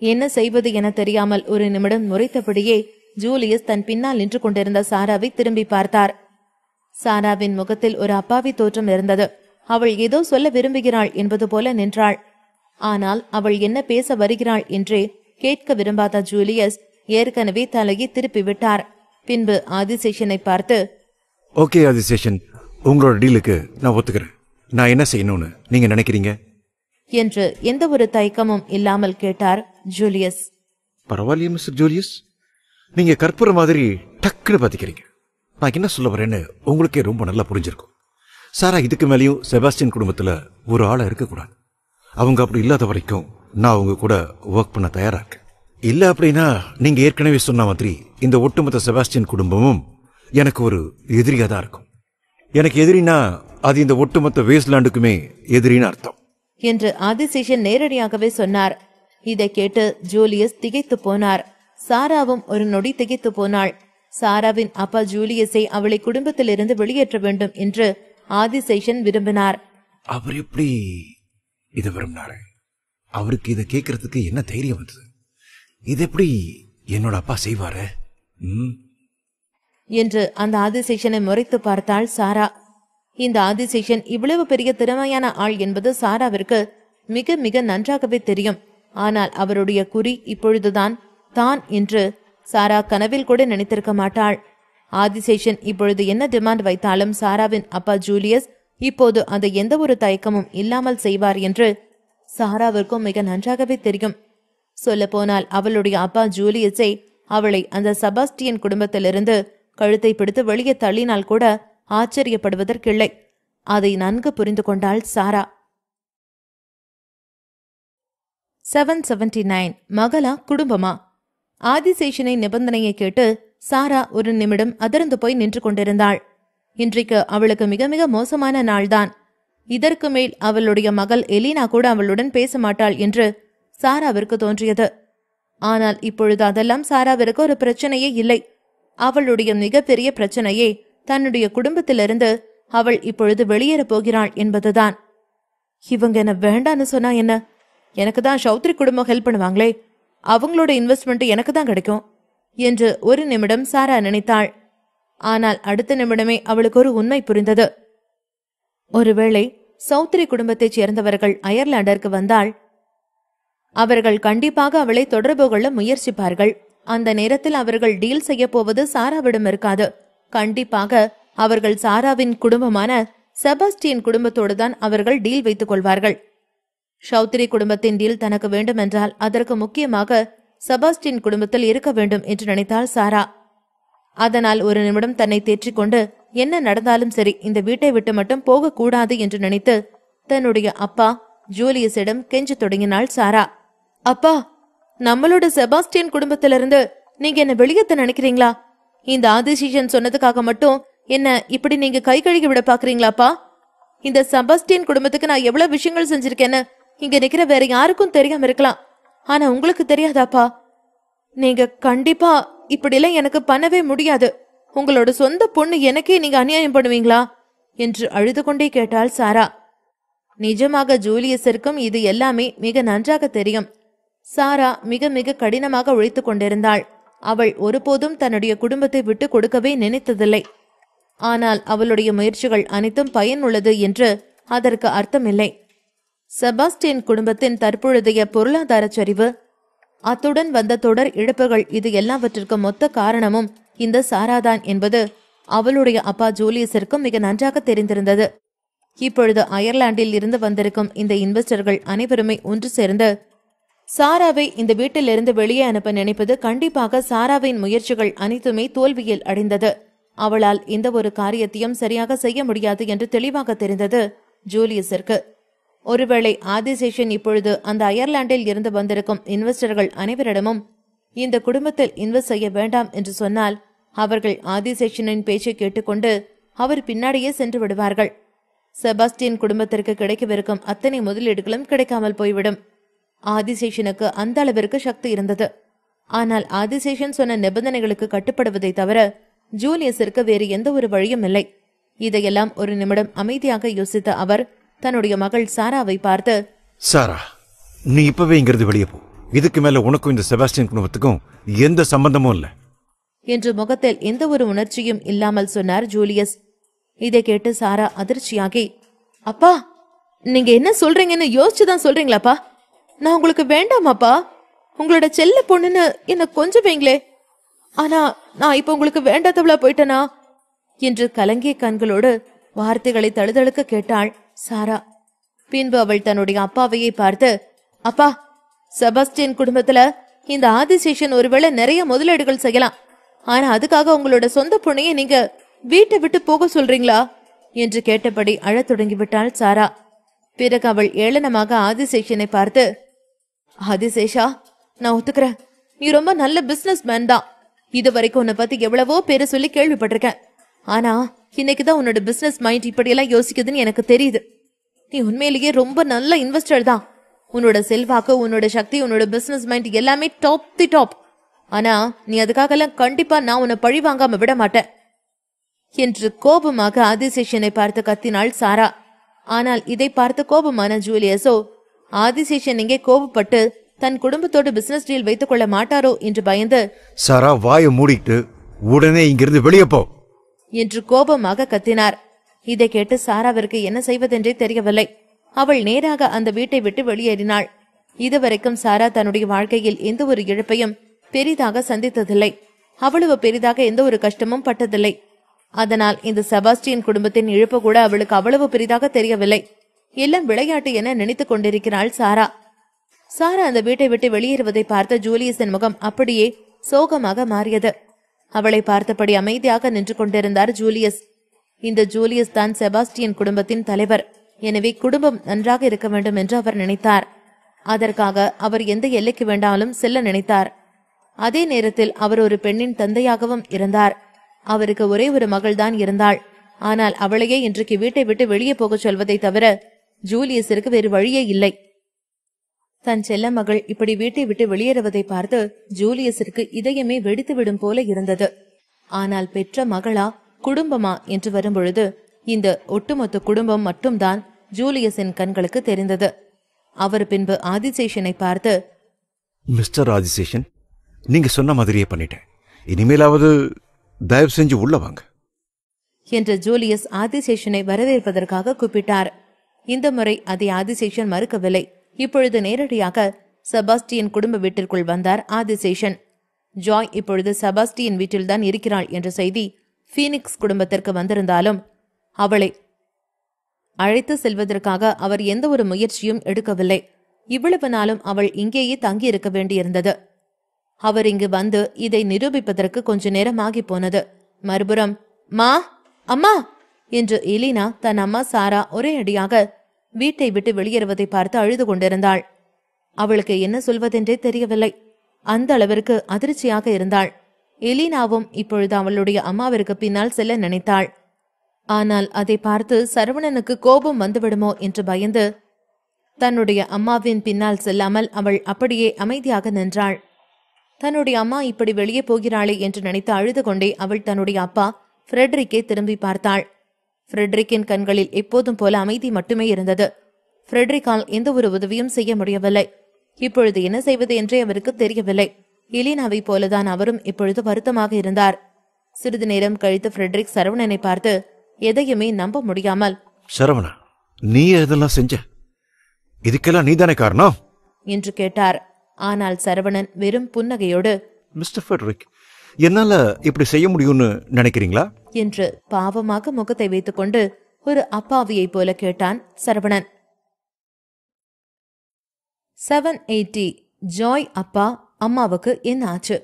என்ன செய்வது என தெரியாமல் ஒரு நிமிடம் முறைத்தபடியே ஜூலியஸ் தன் பின்னால் நின்று கொண்டிருந்த சாராவை திரும்பி பார்த்தார். சாராவின் முகத்தில் ஒரு அப்பாவி தோற்றம் இருந்தது. அவள் ஏதோ சொல்ல விரும்புகிறாள் என்பது போல நின்றாள். ஆனால் அவள் என்ன பேச வருகிறாள் என்றே கேட்க விரும்பாத ஜூலியஸ் ஏற்கனவே தலையை திருப்பி விட்டார். பின்பு ஆதிசேஷனை பார்த்து, ஓகே ஆதிசேஷன், உங்களோட டீலுக்கு நான் ஒத்துக்கிறேன். நான் என்ன செய்யணும்னு நீங்க நினைக்கிறீங்க என்று எந்த ஒரு தயக்கமும் இல்லாமல் கேட்டார் ஜூலியஸ். பரவாயில்லையே மிஸ்டர் ஜூலியஸ், நீங்க கற்பூர மாதிரி டக்குன்னு பாத்திக்கிறீங்க. நான் என்ன சொல்ல வரேன்னு உங்களுக்கே ரொம்ப நல்லா புரிஞ்சிருக்கும். சாரா இதுக்கு மேலேயும் செபாஸ்டியன் குடும்பத்துல ஒரு ஆளா இருக்கக்கூடாது. அவங்க அப்படி இல்லாத வரைக்கும் நான் அவங்க கூட ஒர்க் பண்ண தயாரா இருக்கேன். இல்ல அப்படின்னா நீங்க ஏற்கனவே சொன்ன மாதிரி இந்த ஒட்டுமொத்த செபாஸ்டியன் குடும்பமும் எனக்கு ஒரு எதிரியா தான் இருக்கும். எனக்கு எதிரினா அது இந்த ஒட்டுமொத்த வேஸ்ட்லாண்டுக்குமே எதிரின்னு அர்த்தம் என்று ஆதிசேஷன் நேரடியாகவே சொன்னார். இதை கேட்டு ஜூலியஸ் திகைத்து போனார். சாராவும் ஒரு நொடி திகைத்து போனாள். சாராவின் அப்பா ஜூலியஸை அவளை குடும்பத்திலிருந்து வெளியேற்ற வேண்டும் என்று ஆதிசேஷன் விரும்பினார். அவர் எப்படி இதை விரும்பினாரு? அவருக்கு இதை கேட்கறதுக்கு என்ன தைரியம் வந்தது? இது எப்படி என்னோட அப்பா செய்வாரு என்று அந்த ஆதிசேஷனை முறைத்து பார்த்தாள் சாரா. இந்த ஆதிசேஷன் இவ்வளவு பெரிய திறமையான ஆள் என்பது சாராவிற்கு மிக மிக நன்றாகவே தெரியும். ஆனால் அவருடைய குறி இப்பொழுதுதான் தான் என்று சாரா கனவில் கூட நினைத்திருக்க மாட்டாள். ஆதிசேஷன் இப்பொழுது என்ன டிமாண்ட் வைத்தாலும் சாராவின் அப்பா ஜூலியஸ் இப்போது அதை எந்த ஒரு தயக்கமும் இல்லாமல் செய்வார் என்று சாராவிற்கும் மிக நன்றாகவே தெரியும். சொல்ல போனால் அவளுடைய அப்பா ஜூலியஸை அவளை அந்த செபாஸ்டியன் குடும்பத்திலிருந்து கழுத்தை பிடித்து வெளியே தள்ளினால் கூட ஆச்சரியப்படுவதற்கில்லை. அதை நன்கு புரிந்து கொண்டாள் சாரா. 779 மகளா குடும்பமா? ஆதிசேஷனை நிபந்தனையை கேட்டு சாரா ஒரு நிமிடம் அதிர்ந்து போய் நின்று கொண்டிருந்தாள். இன்றைக்கு அவளுக்கு மிக மிக மோசமான நாள்தான். இதற்கு மேல் அவளுடைய மகள் எலினா கூட அவளுடன் பேச மாட்டாள் என்று சாராவிற்கு தோன்றியது. ஆனால் இப்பொழுது அதெல்லாம் சாராவிற்கு ஒரு பிரச்சனையே இல்லை. அவளுடைய மிகப்பெரிய பிரச்சனையே தன்னுடைய குடும்பத்திலிருந்து அவள் இப்பொழுது வெளியேறப் போகிறாள் என்பதுதான். இவங்க என்ன வேண்டான்னு சொன்னா என்ன? எனக்கு தான் சௌத்ரி குடும்பம் ஹெல்ப் பண்ணுவாங்களே, அவங்களோட இன்வெஸ்ட்மெண்ட் எனக்கு தான் கிடைக்கும் என்று ஒரு நிமிடம் சாரா நினைத்தாள். ஆனால் அடுத்த நிமிடமே அவளுக்கு ஒரு உண்மை புரிந்தது. ஒருவேளை சௌத்ரி குடும்பத்தைச் சேர்ந்தவர்கள் அயர்லாண்டிற்கு வந்தால் அவர்கள் கண்டிப்பாக அவளை தொடர்பு கொள்ள முயற்சிப்பார்கள். அந்த நேரத்தில் அவர்கள் டீல் செய்ய போவது சாராவிடம் இருக்காது. கண்டிப்பாக அவர்கள் சாராவின் குடும்பமான செபாஸ்டியன் குடும்பத்தோடு தான் அவர்கள் டீல் வைத்துக் கொள்வார்கள். சௌத்ரி குடும்பத்தின் டீல் தனக்கு வேண்டும் என்றால் அதற்கு முக்கியமாக செபாஸ்டியன் குடும்பத்தில் இருக்க வேண்டும் என்று நினைத்தாள் சாரா. அதனால் ஒரு நிமிடம் தன்னை தேற்றிக்கொண்டு என்ன நடந்தாலும் சரி இந்த வீட்டை விட்டு மட்டும் போகக்கூடாது என்று நினைத்து தன்னுடைய அப்பா ஜூலியஸிடம் கெஞ்ச தொடங்கினாள் சாரா. அப்பா, நம்மளோட செபாஸ்டியன் குடும்பத்திலிருந்து நீங்க என்ன வெளியேத்த நினைக்கிறீங்களா? இந்த ஆதிசேஷன் சொன்னதுக்காக மட்டும் என்ன இப்படி நீங்க கை கழுகி விட பாக்குறீங்களாப்பா? இந்த செபாஸ்டியன் குடும்பத்துக்கு நான் எவ்வளவு விஷயங்கள் செஞ்சிருக்கேன்னு இங்க நிக்கிற வேற யாருக்கும் தெரியாம இருக்கலாம். ஆனா உங்களுக்கு தெரியாதாப்பா? நீங்க கண்டிப்பா இப்படிலாம் எனக்கு பண்ணவே முடியாது. உங்களோட சொந்த பொண்ணு எனக்கே நீங்க அநியாயம் பண்ணுவீங்களா என்று அழுது கொண்டே கேட்டாள் சாரா. நிஜமாக ஜூலியஸிற்கும் இது எல்லாமே மிக நன்றாக தெரியும். சாரா மிக மிக கடினமாக உழைத்து கொண்டிருந்தாள். அவள் ஒருபோதும் தன்னுடைய குடும்பத்தை விட்டு கொடுக்கவே நினைத்ததில்லை. ஆனால் அவளுடைய முயற்சிகள் அனைத்தும் பயனுள்ளது என்று அதற்கு அர்த்தமில்லை. செபாஸ்டியன் குடும்பத்தின் தற்பொழுதைய பொருளாதார சரிவு, அத்துடன் வந்த தொடர் இழப்புகள், இது எல்லாவற்றிற்கும் மொத்த காரணமும் இந்த சாராதான் என்பது அவளுடைய அப்பா ஜூலியஸிற்கும் மிக நன்றாக தெரிந்திருந்தது. இப்பொழுது அயர்லாந்தில் இருந்து வந்திருக்கும் இந்த இன்வெஸ்டர்கள் அனைவருமே ஒன்று சேர்ந்து சாராவை இந்த வீட்டிலிருந்து வெளியே அனுப்ப நினைப்பது கண்டிப்பாக சாராவின் முயற்சிகள் அனைத்துமே தோல்வியில் அடைந்தது. அவளால் எந்த ஒரு காரியத்தையும் சரியாக செய்ய முடியாது என்று தெளிவாக தெரிந்தது ஜூலியஸிற்கு. ஒருவேளை ஆதிசேஷன் இப்பொழுது அந்த அயர்லாந்தில் இருந்து வந்திருக்கும் இன்வெஸ்டர்கள் அனைவரிடமும் இந்த குடும்பத்தில் இன்வெஸ்ட் செய்ய வேண்டாம் என்று சொன்னால் அவர்கள் ஆதிசேஷனின் பேச்சை கேட்டுக்கொண்டு அவர் பின்னாடியே சென்று விடுவார்கள். செபாஸ்டியன் குடும்பத்திற்கு கிடைக்கவிருக்கும் அத்தனை முதலீடுகளும் கிடைக்காமல் போய்விடும். ஆதிசேஷனுக்கு அந்த அளவிற்கு சக்தி இருந்தது. ஆனால் ஆதிசேஷன் சொன்ன நிபந்தனைகளுக்கு கட்டுப்படுவதை தவிர ஜூலியஸிற்கு வேறு எந்த ஒரு வழியும் இல்லை. இதையெல்லாம் ஒரு நிமிடம் அமைதியாக யோசித்த அவர் தன்னுடைய மகள் சாராவை பார்த்து, சாரா, நீ இப்பவே இங்கிருந்து வெளியே போ. இதுக்கு மேல உனக்கும் இந்த செபாஸ்டியன் குடும்பத்துக்கும் எந்த சம்பந்தமும் இல்லை என்று முகத்தில் எந்த ஒரு உணர்ச்சியும் இல்லாமல் சொன்னார் ஜூலியஸ். இதை கேட்டு சாரா அதிர்ச்சியாகி, அப்பா, நீங்க என்ன சொல்றீங்கன்னு யோசிச்சுதான் சொல்றீங்களாப்பா? நான் உங்களுக்கு வேண்டாமாப்பா? உங்களோட செல்ல பொண்ணுன்னு என்ன கொஞ்சம் வைங்களே. ஆனா நான் இப்ப உங்களுக்கு வேண்டாதவளா போயிட்டனா என்று கலங்கிய கண்களோடு வார்த்தைகளை தழுதழுக்க கேட்டாள் சாரா. பின்பு அவள் தன்னுடைய அப்பாவையே பார்த்து, அப்பா, செபாஸ்டியன் குடும்பத்துல இந்த ஆதிசேஷன் ஒருவேளை நிறைய முதலீடுகள் செய்யலாம். ஆனா அதுக்காக உங்களோட சொந்த பொண்ணையே நீங்க வீட்டை விட்டு போக சொல்றீங்களா என்று கேட்டபடி அழத் தொடங்கிவிட்டாள் சாரா. பிறகு அவள் ஏளனமாக ஆதிசேஷனை பார்த்து, ஆதிசேஷா, நான் ஒத்துக்கிறேன், நீ ரொம்ப நல்ல பிசினஸ் மேன் தான். இது வரைக்கும் உன்னை பத்தி எவ்வளவோ பேரை சொல்லி கேள்விப்பட்டிருக்கேன். ஆனா இன்னைக்குதான் உன்னோட பிசினஸ் மைண்ட் இப்படியெல்லாம் யோசிக்குதுன்னு எனக்கு தெரியுது. நீ உண்மையிலேயே ரொம்ப நல்ல இன்வெஸ்டர் தான். உன்னோட செல்வாக்கு, உன்னோட சக்தி, உன்னோட பிசினஸ் மைண்ட் எல்லாமே டாப் தி டாப். ஆனா நீ அதுக்காகலாம் கண்டிப்பா நான் உன்னை பழி வாங்காம விட மாட்டேன் என்று கோபமாக ஆதிசேஷனை பார்த்து கத்தினாள் சாரா. ஆனால் இதை பார்த்து கோபமான ஜூலியஸோ ஆதிசேஷன் இங்கே கோபப்பட்டு தன் குடும்பத்தோடு பிசினஸ் டீல் வைத்துக் கொள்ள மாட்டாரோ என்று பயந்து, சாரா, வாயை மூடிட்டு உடனே இங்கிருந்து வெளியே போ என்று கோபமாக கத்தினார். இதை கேட்டு சாராவிற்கு என்ன செய்வதென்றே தெரியவில்லை. அவள் நேராக அந்த வீட்டை விட்டு வெளியேறினாள். இதுவரைக்கும் சாரா தன்னுடைய வாழ்க்கையில் எந்த ஒரு இழப்பையும் பெரிதாக சந்தித்ததில்லை. அவ்வளவு பெரிதாக எந்த ஒரு கஷ்டமும் பட்டதில்லை. அதனால் இந்த செபாஸ்டியன் குடும்பத்தின் இழப்பு கூட அவளுக்கு அவ்வளவு பெரிதாக தெரியவில்லை. எல்லாம் விளையாட்டு என நினைத்துக் கொண்டிருக்கிறாள் சாரா. சாரா அந்த வீட்டை விட்டு வெளியேறுவதை பார்த்த ஜூலியஸின் முகம் அப்படியே சோகமாக மாறியது. அவளை பார்த்தபடி அமைதியாக நின்று கொண்டிருந்தார் ஜூலியஸ். இந்த ஜூலியஸ் தான் செபாஸ்டியன் குடும்பத்தின் தலைவர். எனவே குடும்பம் நன்றாக இருக்க வேண்டும் என்று அவர் நினைத்தார். அதற்காக அவர் எந்த எல்லைக்கு வேண்டாலும் செல்ல நினைத்தார். அதே நேரத்தில் அவர் ஒரு பெண்ணின் தந்தையாகவும் இருந்தார். அவருக்கு ஒரே ஒரு மகள்தான் இருந்தாள். ஆனால் அவளையே இன்றைக்கு வீட்டை விட்டு வெளியே போக சொல்வதை தவிர ஜூலியஸிற்கு வேறு வழியே இல்லை. தன் செல்ல மகள் இப்படி வீட்டை விட்டு வெளியேறுவதை பார்த்து ஜூலியஸிற்கு இதயமே வெடித்துவிடும் போல இருந்தது. ஆனால் பெற்ற மகளா குடும்பமா என்று வரும்பொழுது இந்த ஒட்டுமொத்த குடும்பம் மட்டும்தான் ஜூலியஸின் கண்களுக்கு தெரிந்தது. அவர் பின்பு ஆதிசேஷனை பார்த்து, மிஸ்டர் ஆதிசேஷன், நீங்க சொன்ன மாதிரியே பண்ணிட்டேன். இனிமேலாவது தயவு செஞ்சு உள்ள வாங்க என்று ஜூலியஸ் ஆதிசேஷனை வரவேற்பதற்காக கூப்பிட்டார். இந்த முறை அதை ஆதிசேஷன் மறுக்கவில்லை. இப்பொழுது நேரடியாக செபாஸ்டியன் குடும்ப வீட்டிற்குள் வந்தார் ஆதிசேஷன். ஜாய் இப்பொழுது செபாஸ்டியன் வீட்டில்தான் இருக்கிறாள் என்ற செய்தி பீனிக்ஸ் குடும்பத்திற்கு வந்திருந்தாலும் அவளை அழைத்து செல்வதற்காக அவர் எந்த ஒரு முயற்சியும் எடுக்கவில்லை. இவ்வளவு நாளும் அவள் இங்கேயே தங்கி இருக்க வேண்டியிருந்தது. அவர் இங்கு வந்து இதை நிரூபிப்பதற்கு கொஞ்ச நேரம் ஆகி போனது. மறுபுறம், மா, அம்மா என்று எலினா தன் அம்மா சாரா ஒரே அடியாக வீட்டை விட்டு வெளியேறுவதை பார்த்து அழுது கொண்டிருந்தாள். அவளுக்கு என்ன சொல்வதென்றே தெரியவில்லை. அந்த அளவிற்கு அதிர்ச்சியாக இருந்தாள். எலினாவும் இப்பொழுது அவளுடைய அம்மாவிற்கு பின்னால் செல்ல நினைத்தாள். ஆனால் அதை பார்த்து சரவணனுக்கு கோபம் வந்துவிடுமோ என்று பயந்து தன்னுடைய அம்மாவின் பின்னால் செல்லாமல் அவள் அப்படியே அமைதியாக நின்றாள். தன்னுடைய அம்மா இப்படி வெளியே போகிறாளே என்று நினைத்து அழுது கொண்டே அவள் தன்னுடைய அப்பா ஃப்ரெட்ரிக்கை திரும்பி பார்த்தாள். ஃப்ரெட்ரிக்கின் கண்களில் எப்போதும் போல அமைதி மட்டுமே இருந்தது. ஃப்ரெட்ரிக்கால் எந்த ஒரு உதவியும் செய்ய முடியவில்லை. இப்பொழுது என்ன செய்வது என்றே அவருக்கு தெரியவில்லை. எலினாவை போலதான் அவரும் இப்பொழுது வருத்தமாக இருந்தார். சிறிது நேரம் கழித்து ஃப்ரெட்ரிக் சரவணனை பார்த்து எதையுமே நம்ப முடியாமல், சரவணா, நீ இதெல்லாம் செஞ்ச? இதுக்கெல்லாம் நீதானே காரணம் என்று கேட்டார். ஆனால் சரவணன் வெறும் புன்னகையோடு, மிஸ்டர் ஃபெட்ரிக், என்னால இப்படி செய்ய முடியும்னு நினைக்கிறீங்களா என்று பாவமாக முகத்தை வைத்துக்கொண்டு ஒரு அப்பாவியைப் போல கேட்டான் சரவணன். 780 ஜாய் அப்பா அம்மாவுக்கு என்ன ஆச்சு?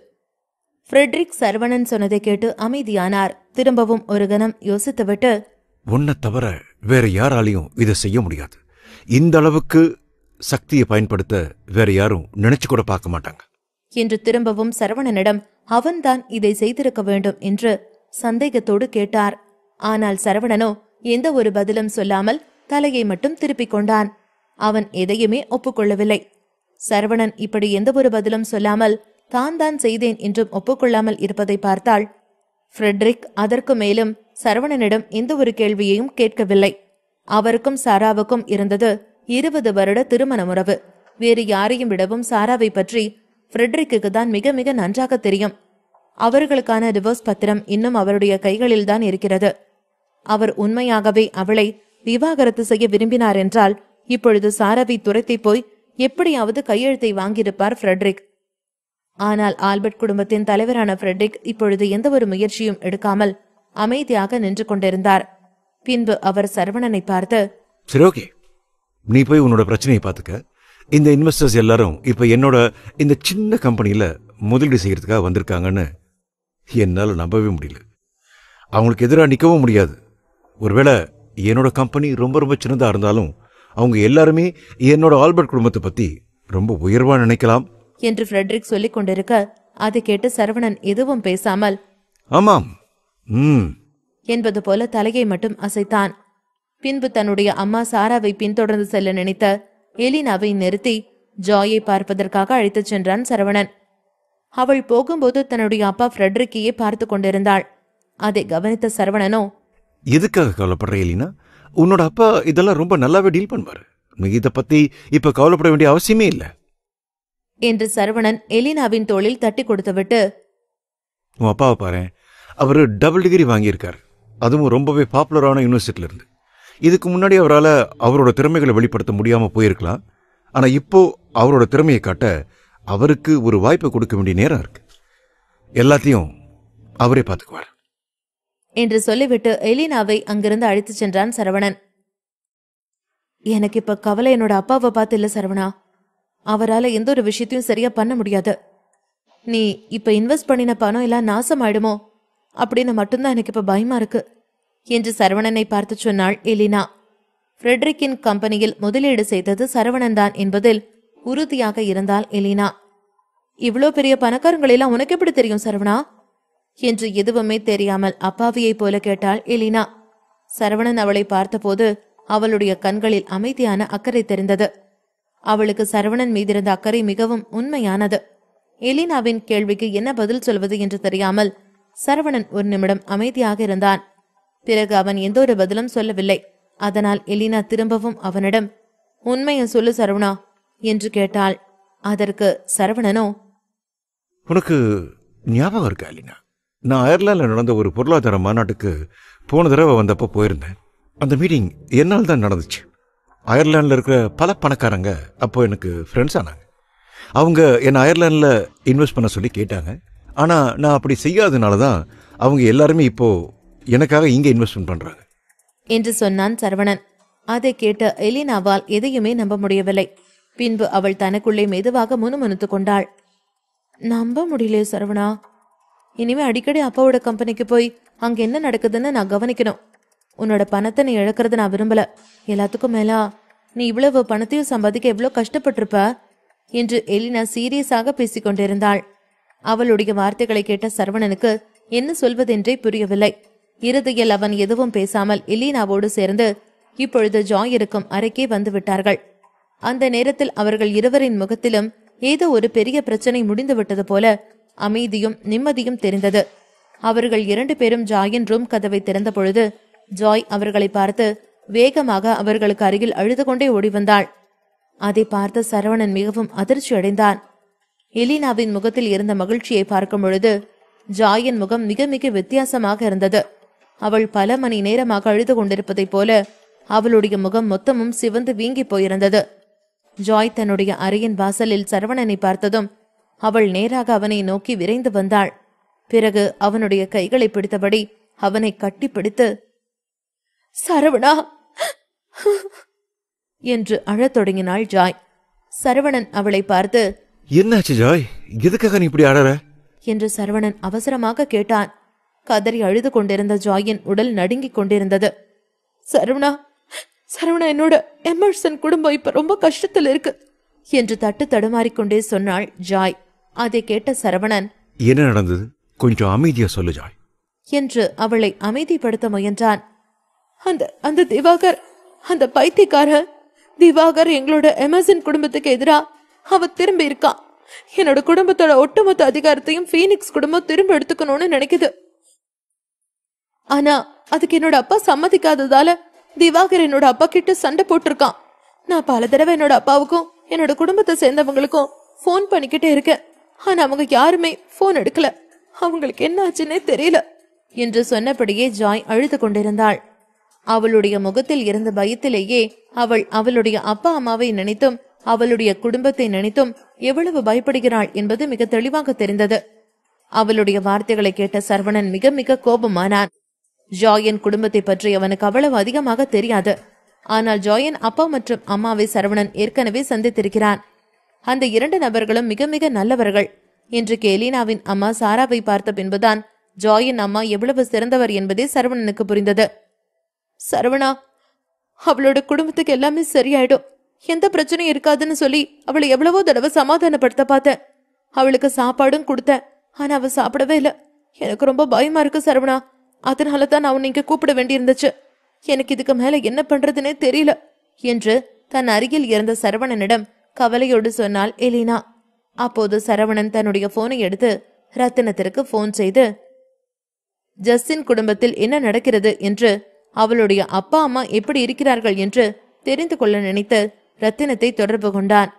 ஃப்ரெட்ரிக் சரவணன் சொன்னதை கேட்டு அமைதியானார். திரும்பவும் ஒரு கணம் யோசித்துவிட்டு, உன்னை தவிர வேற யாராலையும் இதை செய்ய முடியாது. இந்த அளவுக்கு சக்தியை பயன்படுத்த வேற யாரும் நினைச்சு கூட பார்க்க மாட்டாங்க என்று திரும்பவும் சரவணனிடம் அவன்தான் இதை செய்திருக்க வேண்டும் என்று சந்தேகத்தோடு கேட்டார். ஆனால் சரவணனோ எந்த ஒரு பதிலும் சொல்லாமல் தலையை மட்டும் திருப்பிக் கொண்டான். அவன் எதையுமே ஒப்புக்கொள்ளவில்லை. சரவணன் இப்படி எந்த ஒரு பதிலும் சொல்லாமல் தான் செய்தேன் என்றும் ஒப்புக்கொள்ளாமல் இருப்பதை பார்த்தாள். ஃப்ரெட்ரிக் அதற்கு மேலும் சரவணனிடம் எந்த ஒரு கேள்வியையும் கேட்கவில்லை. அவருக்கும் சாராவுக்கும் இருந்தது 20 வருட திருமண உறவு. வேறு யாரையும் விடவும் சாராவை பற்றி ஃப்ரெட்ரிக்கு தான் மிக மிக நன்றாக தெரியும். அவர்களுக்கான டிவோர்ஸ் பத்திரம் இன்னும் அவருடைய கைகளில்தான் இருக்கிறது. அவர் உண்மையாகவே அவளை விவாகரத்து செய்ய விரும்பினார் என்றால் இப்பொழுது சாராவை துரத்தி போய் எப்படியாவது கையெழுத்தை வாங்கியிருப்பார் ஃப்ரெட்ரிக். ஆனால் ஆல்பர்ட் குடும்பத்தின் தலைவரான ஃப்ரெட்ரிக் இப்பொழுது எந்த ஒரு முயற்சியும் எடுக்காமல் அமைதியாக நின்று கொண்டிருந்தார். பின்பு அவர் சரவணனை பார்த்து, சரி, ஓகே, நீ போய் உன்னோட பிரச்சனையை பார்த்துக்க. இந்த இன்வெஸ்டர்ஸ் எல்லாரும் இப்ப என்னோட இந்த சின்ன கம்பெனியில முதலீடு செய்யறதுக்காக வந்திருக்காங்கன்னு என்னால நம்பவே முடியல. அவங்களுக்கு எதிராக நிற்கவும் முடியாது. ஒருவேளை என்னோட கம்பெனி ரொம்ப ரொம்ப சின்னதா இருந்தாலும் அவங்க எல்லாருமே என்னோட ஆல்பர்ட் குடும்பத்தை பத்தி ரொம்ப உயர்வா நினைக்கலாம் என்று ஃப்ரெட்ரிக் சொல்லிக் கொண்டிருக்க அதை கேட்டு சரவணன் எதுவும் பேசாமல் ஆமாம் என்பது போல தலையை மட்டும் அசைத்தான். பின்பு தன்னுடைய அம்மா சாராவை பின்தொடர்ந்து செல்ல நினைத்த எலினாவை நிறுத்தி ஜாயை பார்ப்பதற்காக அழைத்துச் சென்றான் சரவணன். அவள் போகும்போது தன்னுடைய அப்பா ஃப்ரெட்ரிக்கையே பார்த்து கொண்டிருந்தாள். அதை கவனித்த சரவணனோ, எதுக்காக கவலைப்படுற எலினா? உன்னோட அப்பா இதெல்லாம் ரொம்ப நல்லாவே டீல் பண்ணுவாரு. நீ இதை பத்தி இப்ப கவலைப்பட வேண்டிய அவசியமே இல்லை என்று சரவணன் எலினாவின் தோளில் தட்டி கொடுத்துவிட்டு, உன் அப்பாவை பாரு, அவரு டபுள் டிகிரி வாங்கியிருக்காரு, அதுவும் ரொம்பவே பாப்புலரான யூனிவர்சிட்டியில இருந்து. இதுக்கு முன்னாடி அவரால் அவரோட திறமைகளை வெளிப்படுத்த முடியாம போயிருக்கலாம். ஆனா இப்போ அவரோட திறமையை காட்ட அவருக்கு ஒரு வாய்ப்பை கொடுக்க வேண்டிய நேரம் இருக்கு. எல்லாத்தையும் அவரே பார்த்துக்குவார் என்று சொல்லிவிட்டு எலினாவை அங்கிருந்து அழைத்துச் சென்றான் சரவணன். எனக்கு இப்ப கவலை என்னோட அப்பாவை பார்த்து இல்ல சரவணா. அவரால் எந்த ஒரு விஷயத்தையும் சரியா பண்ண முடியாது. நீ இப்ப இன்வெஸ்ட் பண்ணின பணம் எல்லாம் நாசமாயிடுமோ அப்படின்னு மட்டும்தான் எனக்கு இப்ப பயமா இருக்கு என்று சரவணனை பார்த்து சொன்னாள் எலினா. ஃப்ரெட்ரிக்கின் கம்பெனியில் முதலீடு செய்தது சரவணன் தான் என்பதில் உறுதியாக இருந்தாள் எலினா. இவ்வளோ பெரிய பணக்காரங்களெல்லாம் உனக்கு எப்படி தெரியும் சரவணா என்று எதுவுமே தெரியாமல் அப்பாவியை போல கேட்டாள் எலினா. சரவணன் அவளை பார்த்தபோது அவளுடைய கண்களில் அமைதியான அக்கறை தெரிந்தது. அவளுக்கு சரவணன் மீதிருந்த அக்கறை மிகவும் உண்மையானது. எலினாவின் கேள்விக்கு என்ன பதில் சொல்வது என்று தெரியாமல் சரவணன் ஒரு நிமிடம் அமைதியாக இருந்தான். பிறகு அவன் எந்த ஒரு பதிலும் சொல்லவில்லை. அதனால் எலினா திரும்பவும் அவனிடம், உண்மையை சொல்லு சரவணா என்று கேட்டாள். அதற்கு சரவணனோ, உனக்கு ஞாபகம் இருக்கா எலினா? நான் அயர்லாண்டில் நடந்த ஒரு பொருளாதார மாநாட்டுக்கு போன தடவை வந்தப்போ போயிருந்தேன். அந்த மீட்டிங் என்னால் தான் நடந்துச்சு. அயர்லாண்டில் இருக்கிற பல பணக்காரங்க அப்போ எனக்கு ஃப்ரெண்ட்ஸ் ஆனாங்க. அவங்க என்னை அயர்லாண்டில் இன்வெஸ்ட் பண்ண சொல்லி கேட்டாங்க. ஆனால் நான் அப்படி செய்யாதனால தான் அவங்க எல்லாருமே இப்போ எனக்காக இங்கே இன்வெஸ்ட்மெண்ட் பண்ணுறாங்க என்று சொன்னான் சரவணன். அதை கேட்ட எலினாவால் எதையுமே நம்ப முடியவில்லை. பின்பு அவள் தனக்குள்ளே மெதுவாக முணுமுணுத்துக் கொண்டாள். நம்ப முடியலையே சரவணா. இனிமே அடிக்கடி அப்பாவோட கம்பெனிக்கு போய் அங்க என்ன நடக்குதுன்னு நான் கவனிக்கணும். உன்னோட பணத்தை நீ இழக்கிறது நான் விரும்பல. எல்லாத்துக்கும் மேலா நீ இவ்வளவு பணத்தையும் சம்பாதிக்க எவ்வளவு கஷ்டப்பட்டிருப்ப என்று எலினா சீரியஸாக பேசிக்கொண்டிருந்தாள். அவளுடைய வார்த்தைகளை கேட்ட சரவணனுக்கு என்ன சொல்வதென்றே புரியவில்லை. இறுதியில் அவன் எதுவும் பேசாமல் எலினாவோடு சேர்ந்து இப்பொழுது ஜாய் இருக்கும் அறைக்கே வந்து விட்டார்கள். அந்த நேரத்தில் அவர்கள் இருவரின் முகத்திலும் ஏதோ ஒரு பெரிய பிரச்சனை முடிந்து விட்டது போல அமைதியும் நிம்மதியும் தெரிந்தது. அவர்கள் 2 பேரும் ஜாயின் ரூம் கதவை திறந்த பொழுது ஜாய் அவர்களை பார்த்து வேகமாக அவர்களுக்கு அருகில் அழுது கொண்டே ஓடி வந்தாள். அதை பார்த்த சரவணன் மிகவும் அதிர்ச்சி அடைந்தான். எலினாவின் முகத்தில் இருந்த மகிழ்ச்சியை பார்க்கும் பொழுது ஜாயின் முகம் மிக மிக வித்தியாசமாக இருந்தது. அவள் பல மணி நேரமாக அழுது கொண்டிருப்பதைப் போல அவளுடைய முகம் மொத்தமும் சிவந்து வீங்கி போயிருந்தது. ஜாய் தன்னுடைய அறையின் வாசலில் சரவணனை பார்த்ததும் அவள் நேராக அவனை நோக்கி விரைந்து வந்தாள். பிறகு அவனுடைய கைகளை பிடித்தபடி அவனை கட்டிப்பிடித்து, சரவணா என்று அழத் தொடங்கினாள் ஜாய். சரவணன் அவளை பார்த்து, என்னாச்சு ஜாய், எதுக்காக நீ இப்படி அழற என்று சரவணன் அவசரமாக கேட்டான். கதறி அழுது கொண்டிருந்த ஜாயின் உடல் நடுங்கிக் கொண்டிருந்தது. சரவணா, சரவணா, என்னோட எமர்சன் குடும்பம் இப்ப ரொம்ப கஷ்டத்தில் இருக்கு என்று தட்டு தடுமாறிக்கொண்டே சொன்னாள் ஜாய். அதை கேட்ட சரவணன், என்ன நடந்தது, கொஞ்சம் அமைதியா சொல்லு ஜாய் என்று அவளை அமைதிப்படுத்த முயன்றான். அந்த திவாகர், அந்த பைத்தியக்கார திவாகர் எங்களோட எமர்சன் குடும்பத்துக்கு எதிரா அவ திரும்பி இருக்கான். என்னோட குடும்பத்தோட ஒட்டுமொத்த அதிகாரத்தையும் பீனிக்ஸ் குடும்பம் திரும்ப எடுத்துக்கணும்னு நினைக்குது. ஆனா அதுக்கு என்னோட அப்பா சம்மதிக்காததால திவாகர் என்னோட அப்பா கிட்ட சண்டை போட்டிருக்கான். நான் பல தடவை என்னோட அப்பாவுக்கும் என்னோட குடும்பத்தை சேர்ந்தவங்களுக்கும் போன் பண்ணிக்கிட்டே இருக்கேன். ஆனா அவங்க யாருமே போன் எடுக்கல. அவங்களுக்கு என்ன ஆச்சுன்னே தெரியல என்று சொன்னபடியே ஜாய் அழுது கொண்டிருந்தாள். அவளுடைய முகத்தில் இருந்த பயத்திலேயே அவள் அவளுடைய அப்பா அம்மாவை நினைத்தும் அவளுடைய குடும்பத்தை நினைத்தும் எவ்வளவு பயப்படுகிறாள் என்பது மிக தெளிவாக தெரிந்தது. அவளுடைய வார்த்தைகளை கேட்ட சரவணன் மிக மிக கோபமானான். ஜாயின் குடும்பத்தை பற்றி அவனுக்கு அவ்வளவு அதிகமாக தெரியாது. ஆனால் ஜாயின் அப்பா மற்றும் அம்மாவை சரவணன் ஏற்கனவே சந்தித்திருக்கிறான். அந்த 2 நபர்களும் மிக மிக நல்லவர்கள். இன்றைக்கு எலினாவின் அம்மா சாராவை பார்த்த பின்புதான் ஜாயின் அம்மா எவ்வளவு சிறந்தவர் என்பதே சரவணனுக்கு புரிந்தது. சரவணா, அவளோட குடும்பத்துக்கு எல்லாமே சரியாயிடும், எந்த பிரச்சனையும் இருக்காதுன்னு சொல்லி அவளை எவ்வளவோ தடவை சமாதானப்படுத்த பார்த்தேன். அவளுக்கு சாப்பாடும் கொடுத்தேன். ஆனா அவ சாப்பிடவே இல்லை. எனக்கு ரொம்ப பயமா இருக்கு சரவணா. அதனாலதான் நான் உன்னை இங்க கூப்பிட வேண்டியிருந்துச்சு. எனக்கு இதுக்கு மேல என்ன பண்றதுன்னே தெரியல என்று தன் அருகில் இருந்த சரவணனிடம் கவலையோடு சொன்னாள் எலினா. அப்போது சரவணன் தன்னுடைய போனை எடுத்து ரத்தினத்திற்கு போன் செய்து ஜஸ்டின் குடும்பத்தில் என்ன நடக்கிறது என்று, அவளுடைய அப்பா அம்மா எப்படி இருக்கிறார்கள் என்று தெரிந்து கொள்ள நினைத்து ரத்தினத்தை தொடர்பு கொண்டான்.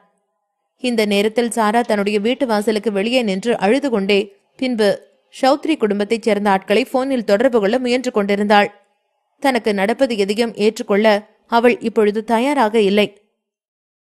இந்த நேரத்தில் சாரா தன்னுடைய வீட்டு வாசலுக்கு வெளியே நின்று அழுது கொண்டே பின்பு சௌத்ரி குடும்பத்தைச் சேர்ந்த ஆட்களை போனில் தொடர்பு கொள்ள முயன்று கொண்டிருந்தாள். தனக்கு நடப்பது எதையும் ஏற்றுக்கொள்ள அவள் இப்பொழுது தயாராக இல்லை.